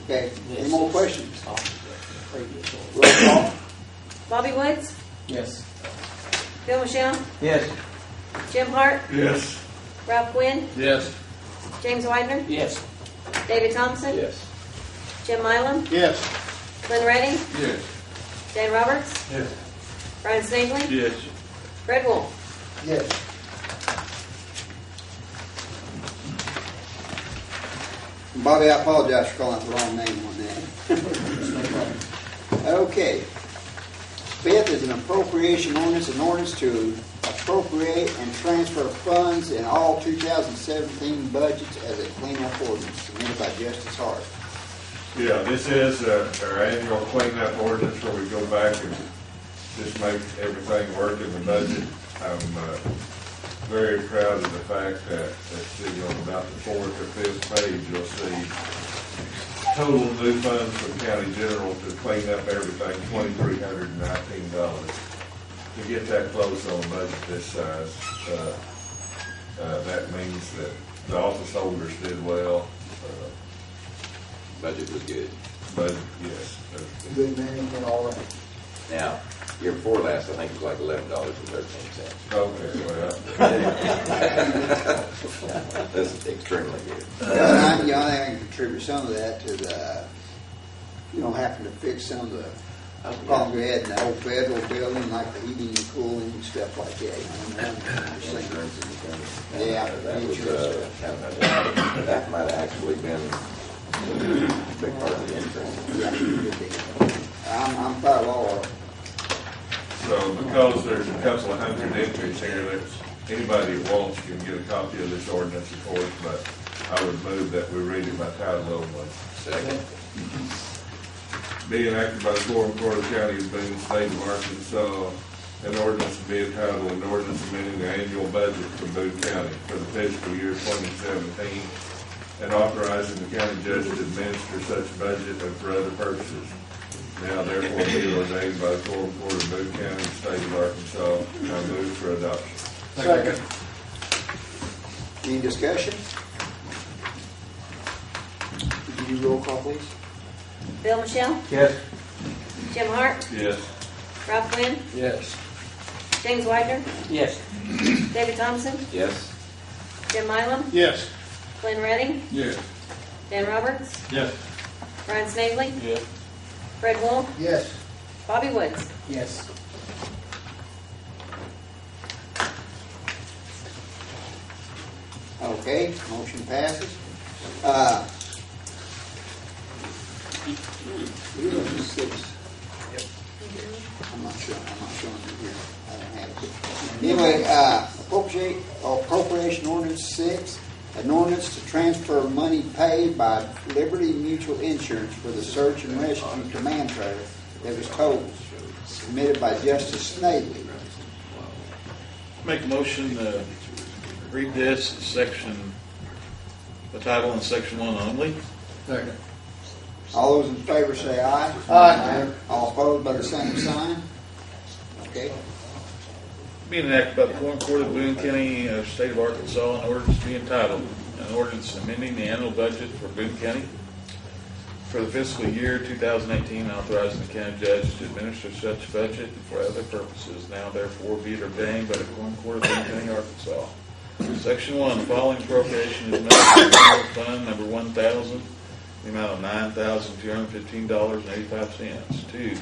Okay, any more questions? Roll call. Bobby Woods, Yes. Bill Michelle, Yes. Jim Hart, Yes. Ralph Quinn, Yes. James Widener, Yes. David Thompson, Yes. Jim Milam, Yes. Glenn Redding, Yes. Dan Roberts, Yes. Brian Snavely, Yes. Fred Wolf. Yes. Bobby, I apologize for calling out the wrong name on that. Okay. Fifth is an appropriation ordinance, an ordinance to appropriate and transfer funds in all 2017 budgets as a cleanup ordinance submitted by Justice Hart. Yeah, this is our annual cleanup ordinance where we go back and just make everything work in the budget. I'm very proud of the fact that, let's see, on about the 4th or 5th page, you'll see total new funds from county general to clean up everything, $2,319. To get that close on a budget this size, that means that the office holders did well. Budget was good. But yes. Good management, all right. Now, year before last, I think it was like $11.13. Okay, well. This is extremely good. I think I can contribute some of that to the, having to fix some of the problems we had in the old federal building, like the heating and cooling and stuff like that. Yeah, That might have actually been a big part of the insurance. I'm proud of all of them. So because there's a couple of hundred entries here, there's, anybody who wants can get a copy of this ordinance, of course, but I would move that we read it by title only. Second. Being acted by the Quorum Court of the County of Boone, State of Arkansas, an ordinance to be entitled, an ordinance amending the annual budget for Boone County for the fiscal year 2017, and authorizing the county judge to administer such budget and for other purposes. Now therefore be ordained by the Quorum Court of Boone County, State of Arkansas. I move for adoption. Second. Any discussion? Could you do roll call, please? Bill Michelle, Yes. Jim Hart, Yes. Ralph Quinn, Yes. James Widener, Yes. David Thompson, Yes. Jim Milam, Yes. Glenn Redding, Yes. Dan Roberts, Yes. Brian Snavely, Yes. Fred Wolf, Yes. Bobby Woods. Yes. Okay, motion passes. You look at 6. I'm not sure on here. I don't have it. Anyway, appropriation ordinance 6, an ordinance to transfer money paid by Liberty Mutual Insurance for the search and rescue command trailer that was totaled, submitted by Justice Snavely. Make a motion to read this section, the title in section 1 only. Second. All those in favor say aye. Aye. All opposed by the same sign. Okay. Being enacted by the Quorum Court of Boone County, State of Arkansas, an ordinance to be entitled, an ordinance amending the annual budget for Boone County for the fiscal year 2018, authorizing the county judge to administer such budget and for other purposes. Now therefore be it ordained by the Quorum Court of Boone County, Arkansas. Section 1, the following appropriation is made for general fund number 1,000, the amount of $9,215.85. 2,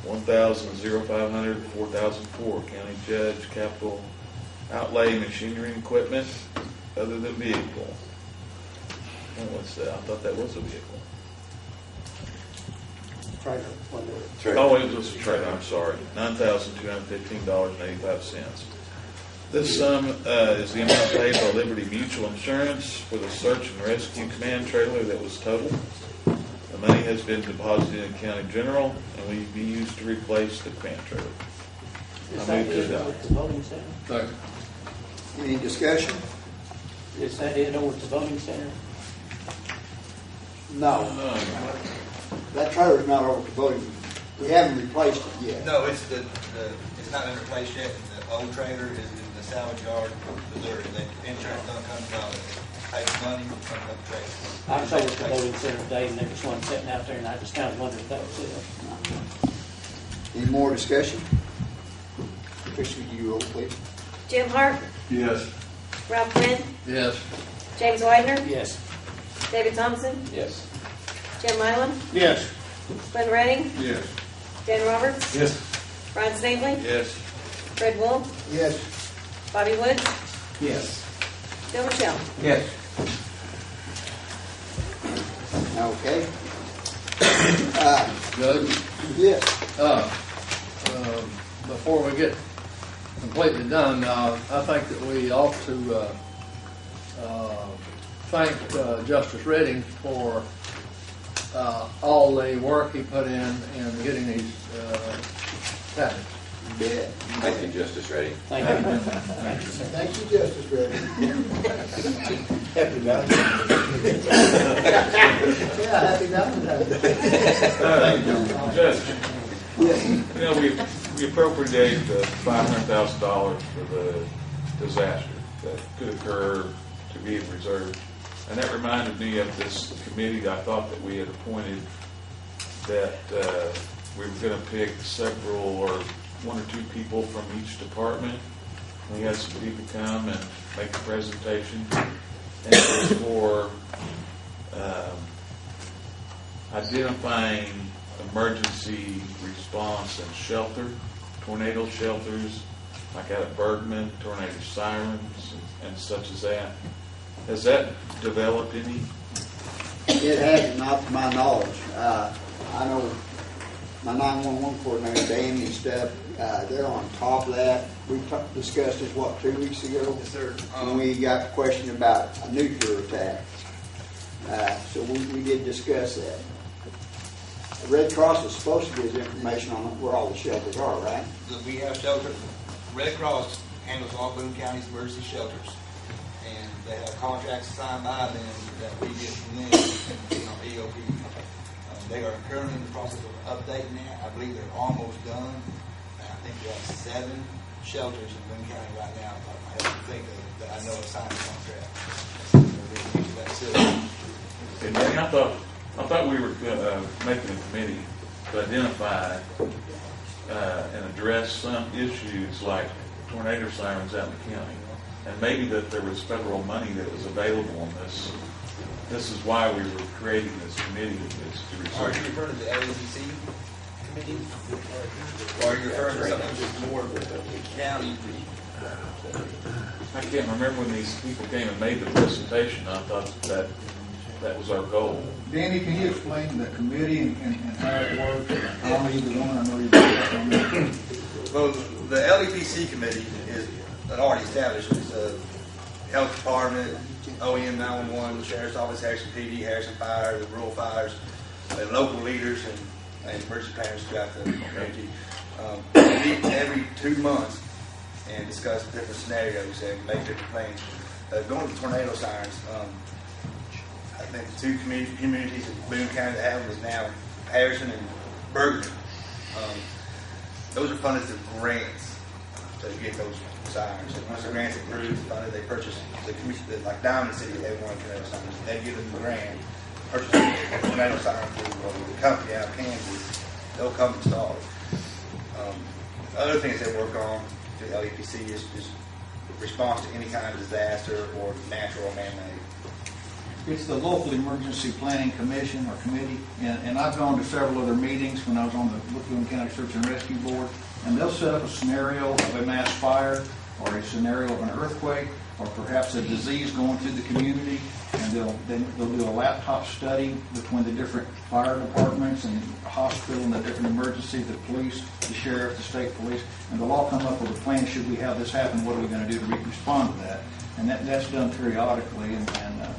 1,0500 to 4,004, county judge capital outlay machinery and equipment other than vehicle. Oh, what's that? I thought that was a vehicle. Oh, it was a trailer, I'm sorry. $9,215.85. This sum is the amount paid by Liberty Mutual Insurance for the search and rescue command trailer that was totaled. The money has been deposited in county general and will be used to replace the command trailer. Is I that move to it adopt. over at the voting center? Second. Any discussion? Is that it over at the voting center? No. That trailer's not over to voting. We haven't replaced it yet. No, it's it's not in place yet. The old trailer is in the salvage yard, Missouri. The insurance don't come out. It takes money from the trailer. I was over at the voting center today, and there was one sitting out there, and I just kind of wondered if that was it. Any more discussion? Tricia, would you roll, please? Jim Hart. Yes. Ralph Quinn. Yes. James Widener. Yes. David Thompson. Yes. Jim Mylan. Yes. Glenn Redding. Yes. Dan Roberts. Yes. Brian Snavely. Yes. Fred Wolf. Yes. Bobby Woods. Yes. Bill Michelle. Yes. Okay. Judge? Yes. Before we get completely done, I think that we ought to thank Justice Redding for all the work he put in getting these tablets. Yeah. Thank you, Justice Redding. Thank you. Thank you, Justice Redding. Happy Valentine's Yeah, happy Valentine's Day. Judge, Yes. you know, we appropriated $500,000 for the disaster that could occur to be reserved. And that reminded me of this committee I thought that we had appointed that we were going to pick several or one or two people from each department. We had some people come and make a presentation. And it was for identifying emergency response and shelter, tornado shelters, like out at Bergman, tornado sirens and such as that. Has that developed any? It hasn't, not to my knowledge. I know my 911 coordinator, Danny and stuff, they're on top of that. We discussed this, 2 weeks ago? Yes, sir. When we got the question about a nuclear attack. So we did discuss that. The Red Cross is supposed to give us information on where all the shelters are, right? We have shelters. Red Cross handles all Boone County's emergency shelters. And they have contracts signed by them that we get from them in our EOP. They are currently in the process of updating that. I believe they're almost done. I think we have 7 shelters in Boone County right now. I have to think that I know a signed contract. And Danny, I thought we were making a committee to identify and address some issues like tornado sirens out in the county. And maybe that there was federal money that was available on this. This is why we were creating this committee. Is to Are you referring to the LEDC? committee? Or are you referring to something that's more county? I can't remember when these people came and made the presentation. I thought that was our goal. Danny, can you explain the committee and how it works? I'll leave the one, I know you're on that. Well, the LEPC committee is already established. It's the Health Department, OEM 911, Sheriff's Office, Harrison PD, Harrison Fire, the rural fires, and local leaders and emergency planners throughout the community. We meet every 2 months and discuss different scenarios and make different plans. Going to the tornado sirens, I think the two communities in Boone County that have them is now Harrison and Bergen. Those are funded through grants to get those sirens. And once the grants are approved, funded, they purchase the commission, like Diamond City, they want tornado sirens. They give them the grant, purchase a tornado siren through the company out of Kansas. They'll come install it. Other things they work on to LEPC is response to any kind of disaster or natural or man-made. It's the local emergency planning commission or committee, and I've gone to several other meetings when I was on the Boone County Search and Rescue Board, and they'll set up a scenario of a mass fire or a scenario of an earthquake or perhaps a disease going through the community, and they'll do a laptop study between the different fire departments and the hospital and the different emergencies, the police, the sheriff, the state police, and they'll all come up with a plan. Should we have this happen, what are we going to do to respond to that? And that's done periodically, and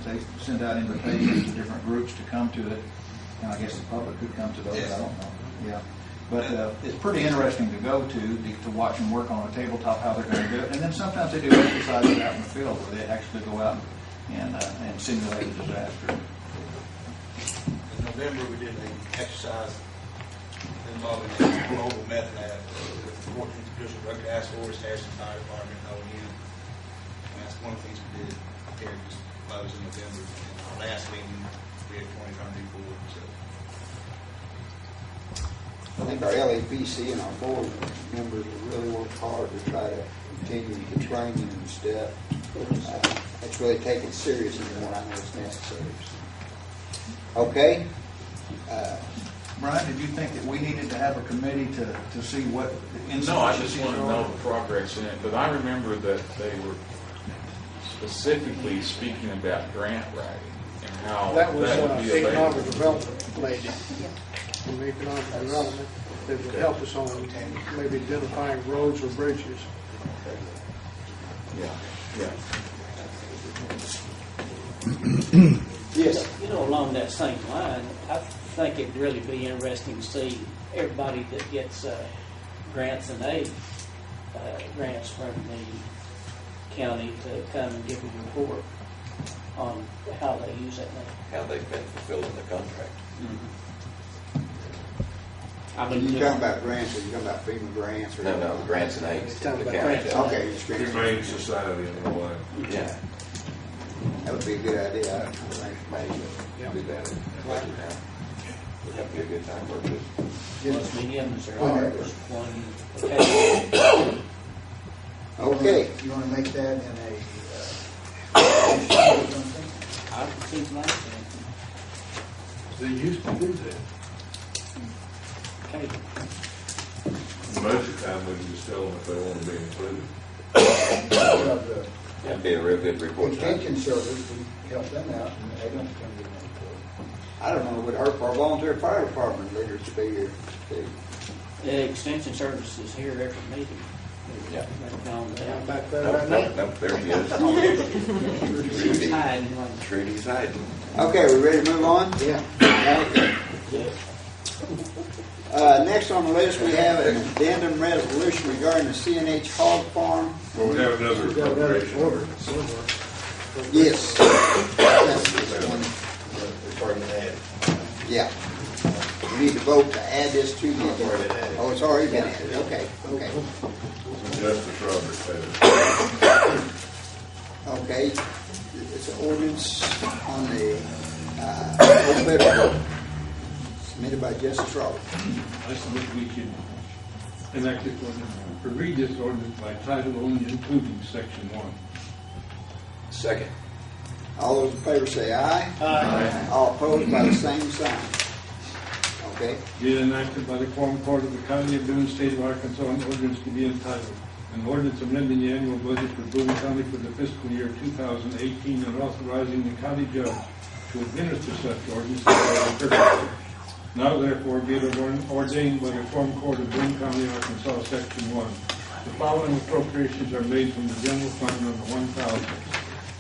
they send out invitations to different groups to come to it. And I guess the public could come to those, yes. I don't know. Yeah. But it's pretty interesting to go to watch them work on a tabletop, how they're going to do it. And then sometimes they do exercises out in the field where they actually go out and simulate a disaster. In November, we did an exercise involving the global meth lab with the 14th Division Drug Task Force, Harrison Fire Department, OEM. And that's one of the things we did here just while I was in November. And our last meeting, we had 20 trying to do forward. So. I think our LAPC and our board members have really worked hard to try to continue the training and stuff. It's really taken serious anymore. I know it's necessary. Okay. Brian, did you think that we needed to have a committee to see what the No, I just want to know the progress in it. But I remember that they were specifically speaking about grant writing and how That was would be economic available. development lady from economic development that would help us on maybe identifying roads or bridges. Yeah, yeah. Yes. You know, along that same line, I think it'd really be interesting to see everybody that gets grants and aid, grants from the county to come and give a report on how they use that money. How they've been fulfilling the contract. I mean, You talking about grants, or you talking about FEMA grants? Or No, grants and aids. It's to talking the about county. grants. Okay, just grants. Humane Society in the way. Yeah. That would be a good idea. I think maybe. Do that in budget now. Would that be a good time for this? most mediums are Okay. one occasion. Okay. You want to make that in a, I can see my thing. They used to do that. Okay. Most of the time, we can just tell them if they want to be included. That'd be a real good report. Detention service, we help them out, and they don't come to them. I don't know, it would hurt for our volunteer fire department leaders to be here too. The extension service is here every meeting. Yeah. They're gone down. Back there Nope, right now. nope, there he is. She's hiding one. Trudy's hiding. Okay, we ready to move on? Yeah. Okay. Next on the list, we have an addendum resolution regarding the CNH hog farm. Well, we have another appropriation order. Yes. That's this one. Yeah. We need to vote to add this to the agenda. Oh, it's already been added. Okay, okay. Justice Roberts said Okay. It's an ordinance on the federal submitted by Justice Roberts. I submit we should enact this ordinance, or read this ordinance by title only, including section 1. Second. All those in favor say aye. Aye. All opposed by the same sign. Okay. Be it enacted by the Quorum Court of the County of Boone, State of Arkansas, an ordinance to be entitled, an ordinance amending the annual budget for Boone County for the fiscal year 2018 and authorizing the county judge to administer such ordinance for other purposes. Now therefore be it ordained by the Quorum Court of Boone County, Arkansas, Section 1. The following appropriations are made from the general fund number 1,000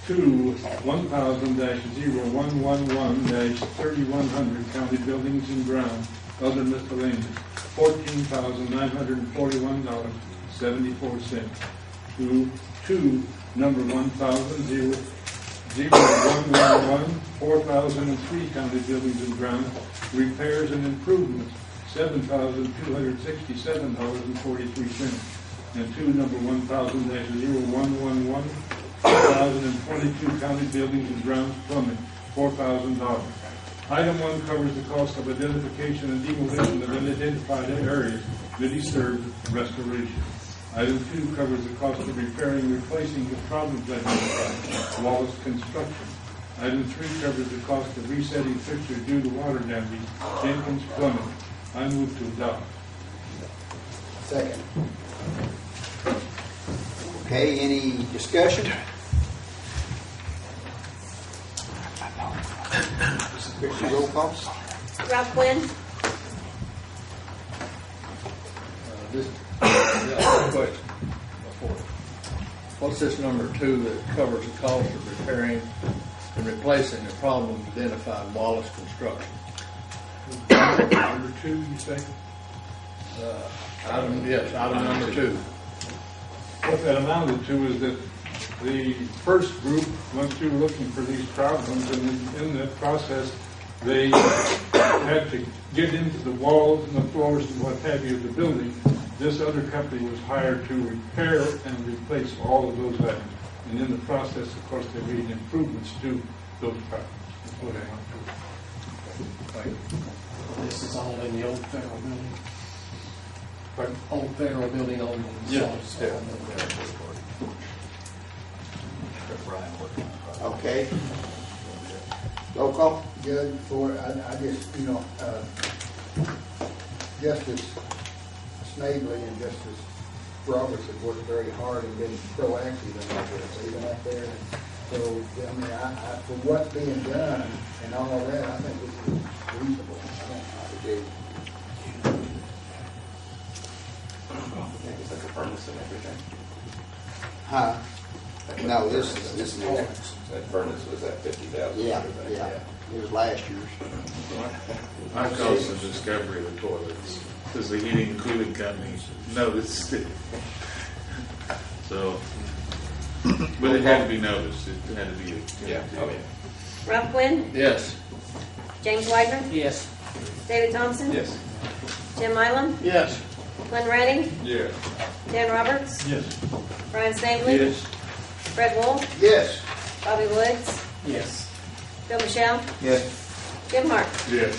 to 1,000-0111-3100 county buildings and grounds, other miscellaneous, $14,941.74. To number 1,000-0111-4003 county buildings and grounds, repairs and improvements, $7,267.43. And to number 1,000-0111-2022 county buildings and grounds plumbing, $4,000. Item 1 covers the cost of identification and demolition of unidentified areas, mid-served restoration. Item 2 covers the cost of repairing and replacing the problems identified, Wallace Construction. Item 3 covers the cost of resetting fixtures due to water damage, Jenkins Plumbing. I move to adopt. Second. Okay, any discussion? Roll call. Ralph Quinn, Question. What's this number 2 that covers the cost of repairing and replacing the problem identified Wallace Construction? Number 2, you say? Item number 2. What that amounted to is that the first group went through looking for these problems, and in that process, they had to get into the walls and the floors and what have you of the building. This other company was hired to repair and replace all of those items. And in the process, of course, they made improvements to those problems. That's what I want to do. This is all in the old federal building. Pardon? Old federal building on the Yes. Okay. Roll call. Judge, for, I just, Justice Snavely and Justice Roberts have worked very hard and been proactive in all this, even up there. So, I mean, for what's being done and all of that, I think this is reasonable. I don't Is that the furnace and everything? Huh? No, this is. That furnace was at 50,000. Yeah. It was last year's. My cause the discovery of the toilets, because the heating and cooling company noticed it. So, but it had to be noticed. It had to be. Yeah. Oh, yeah. Ralph Quinn, Yes. James Wagner, Yes. David Thompson, Yes. Jim Mylan, Yes. Glenn Redding, Yes. Dan Roberts, Yes. Brian Snavely, Yes. Fred Wolf, Yes. Bobby Woods, Yes. Bill Michelle, Yes. Jim Mark. Yes.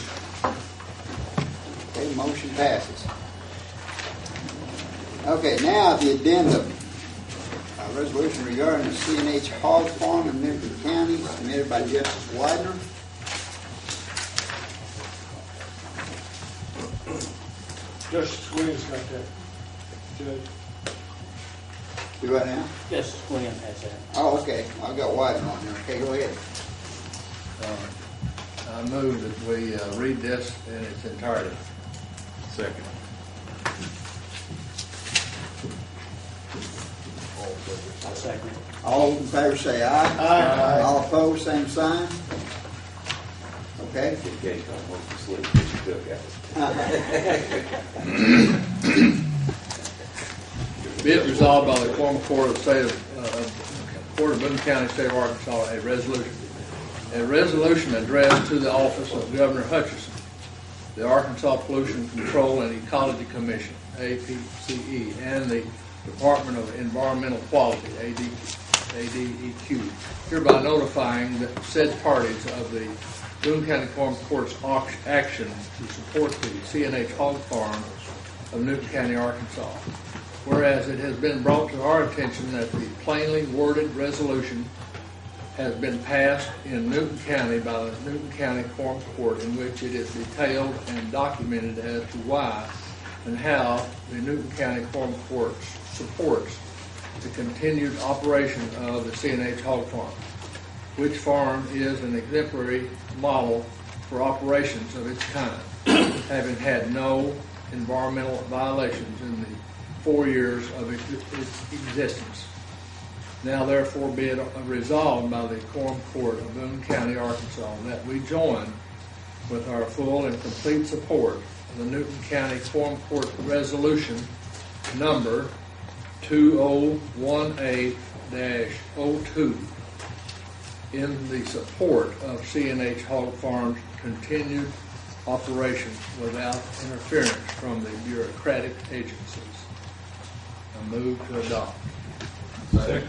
Okay, motion passes. Okay, now the addendum. A resolution regarding the CNH hog farm in Newton County, submitted by Justice Widener. Justice Williams got that, Judge. Do what now? Justice Quinn has that. Oh, okay. I've got Widener on there. Okay, go ahead. I move that we read this in its entirety. Second. I'll second it. All in favor say aye. Aye. All opposed, same sign. Okay. Get Gate on once you sleep, get your cook out. Be it resolved by the Quorum Court of Boone County, State of Arkansas, a resolution addressed to the office of Governor Hutchinson, the Arkansas Pollution Control and Ecology Commission, APCE, and the Department of Environmental Quality, ADEQ, hereby notifying the said parties of the Boone County Quorum Court's action to support the CNH hog farm of Newton County, Arkansas. Whereas it has been brought to our attention that the plainly worded resolution has been passed in Newton County by the Newton County Quorum Court, in which it is detailed and documented as to why and how the Newton County Quorum Court supports the continued operation of the C&H Hog Farm, which farm is an exemplary model for operations of its kind, having had no environmental violations in the 4 years of its existence. Now therefore be it resolved by the Quorum Court of Boone County, Arkansas, that we join with our full and complete support of the Newton County Quorum Court Resolution number 2018-02 in the support of C&H Hog Farm's continued operation without interference from the bureaucratic agencies. I move to adopt. Second.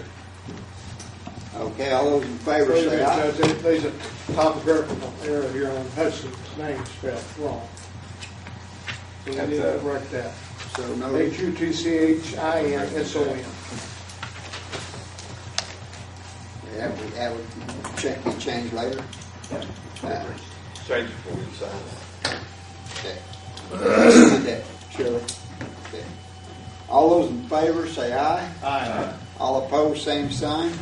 Okay, all those in favor say aye. There's a topographical error here on Hudson's name spelled wrong. So we need to correct that. So no. HUTCHINSON. That would be changed later. Change it before we sign Okay. Shirley. Okay. All those in favor say aye. Aye. All opposed, same sign.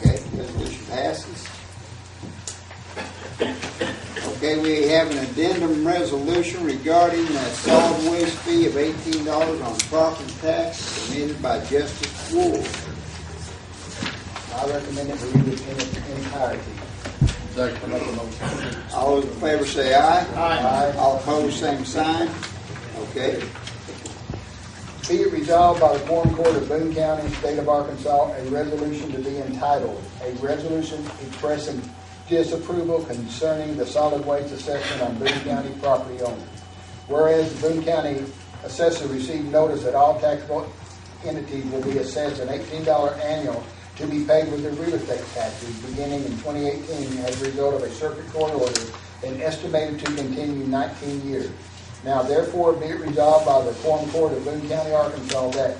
Okay, resolution passes. Okay, we have an addendum resolution regarding a solid waste fee of $18 on property tax submitted by Justice Ward. I recommend that we read it in entirety. All those in favor say aye. Aye. All opposed, same sign. Okay. Be it resolved by the Quorum Court of Boone County, State of Arkansas, a resolution to be entitled, a resolution expressing disapproval concerning the solid waste assessment on Boone County property owners. Whereas the Boone County assessor received notice that all taxable entities will be assessed an $18 annual to be paid with their real estate taxes beginning in 2018 as a result of a circuit court order and estimated to continue 19 years. Now therefore be it resolved by the Quorum Court of Boone County, Arkansas that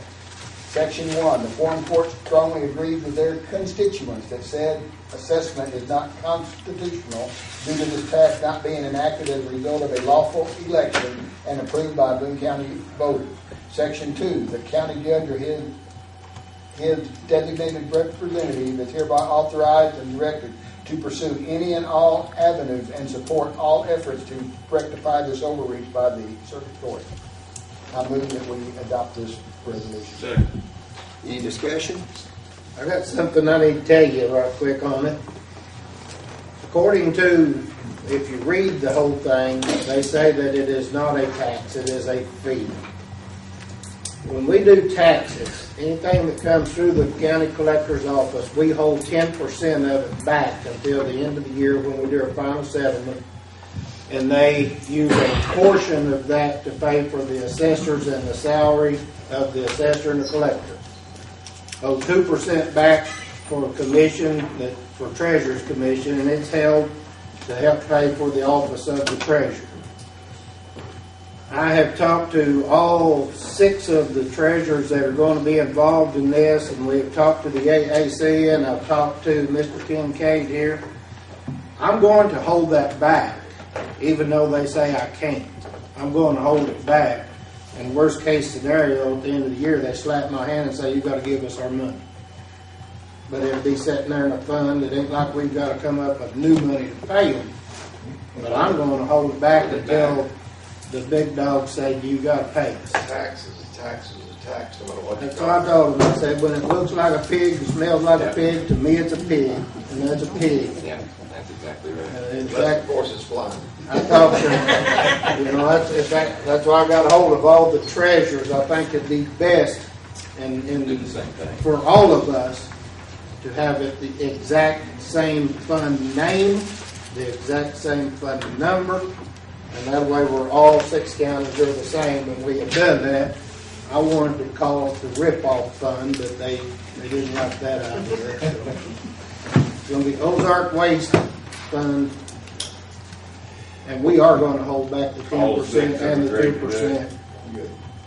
Section 1, the Quorum Court strongly agrees with their constituents that said assessment is not constitutional due to this tax not being enacted as a result of a lawful election and approved by Boone County voters. Section 2, the county judge or his designated representative is hereby authorized and directed to pursue any and all avenues and support all efforts to rectify this overreach by the circuit court. I move that we adopt this resolution. Second. Any discussion? I got something I need to tell you right quick on it. According to, if you read the whole thing, they say that it is not a tax, it is a fee. When we do taxes, anything that comes through the county collector's office, we hold 10% of it back until the end of the year when we do our final settlement. And they use a portion of that to pay for the assessors and the salary of the assessor and the collector. Hold 2% back for commission, for treasurer's commission, and it's held to help pay for the office of the treasurer. I have talked to all 6 of the treasurers that are going to be involved in this, and we've talked to the AAC, and I've talked to Mr. Kincaid here. I'm going to hold that back, even though they say I can't. I'm going to hold it back. And worst case scenario, at the end of the year, they slap my hand and say, you've got to give us our money. But it'll be sitting there in a fund. It ain't like we've got to come up with new money to pay them. But I'm going to hold it back until the big dogs say, you got to pay us. Tax is a tax is a tax, no matter what you That's what I told them. I said, when it looks like a pig, it smells like a pig, to me it's a pig. And that's a pig. Yeah, that's exactly right. In fact, of course it's flying. I talked to, that's why I got a hold of all the treasurers. I think it'd be best for all of us to have it the exact same fund name, the exact same fund number, and that way we're all 6 counties are the same. And we have done that. I wanted to call it the rip-off fund, but they didn't like that idea. So it's going to be Ozark Waste Fund. And we are going to hold back the 10% and the 2%.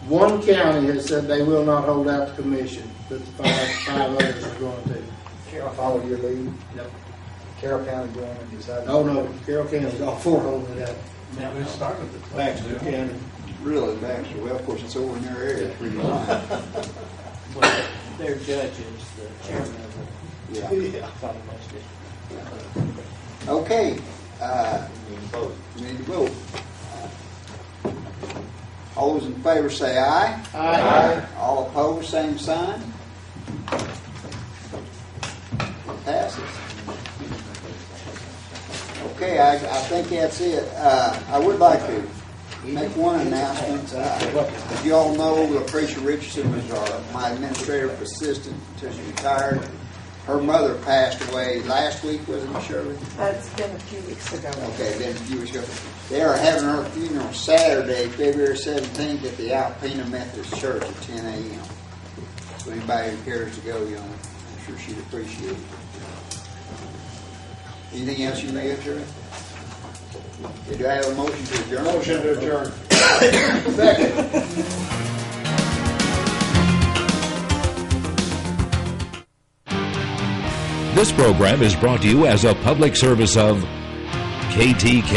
One county has said they will not hold out the commission, but the five others are going to. follow your lead. Yep. Carroll County going and deciding. Oh, no, Carroll County's all for holding it up. We started it. Baxter County. Really, Baxter, well, of course, it's over in their area, it's pretty fine. Well, their judge is the chairman of the Yeah. Commonwealth District. Okay, we need to vote. All those in favor say aye. Aye. All opposed, same sign. It passes. Okay, I think that's it. I would like to make one announcement. As you all know, Lucretia Richardson was my administrative assistant until she retired. Her mother passed away last week, wasn't it, Shirley? It's been a few weeks ago. Okay, then a few weeks ago. They are having her funeral Saturday, February 17th at the Alpena Methodist Church at 10 a.m. So anybody who cares to go, I'm sure she'd appreciate it. Anything else you may have, Shirley? Okay, do I have a motion to adjourn? Motion to adjourn. Second. This program is brought to you as a public service of KTK.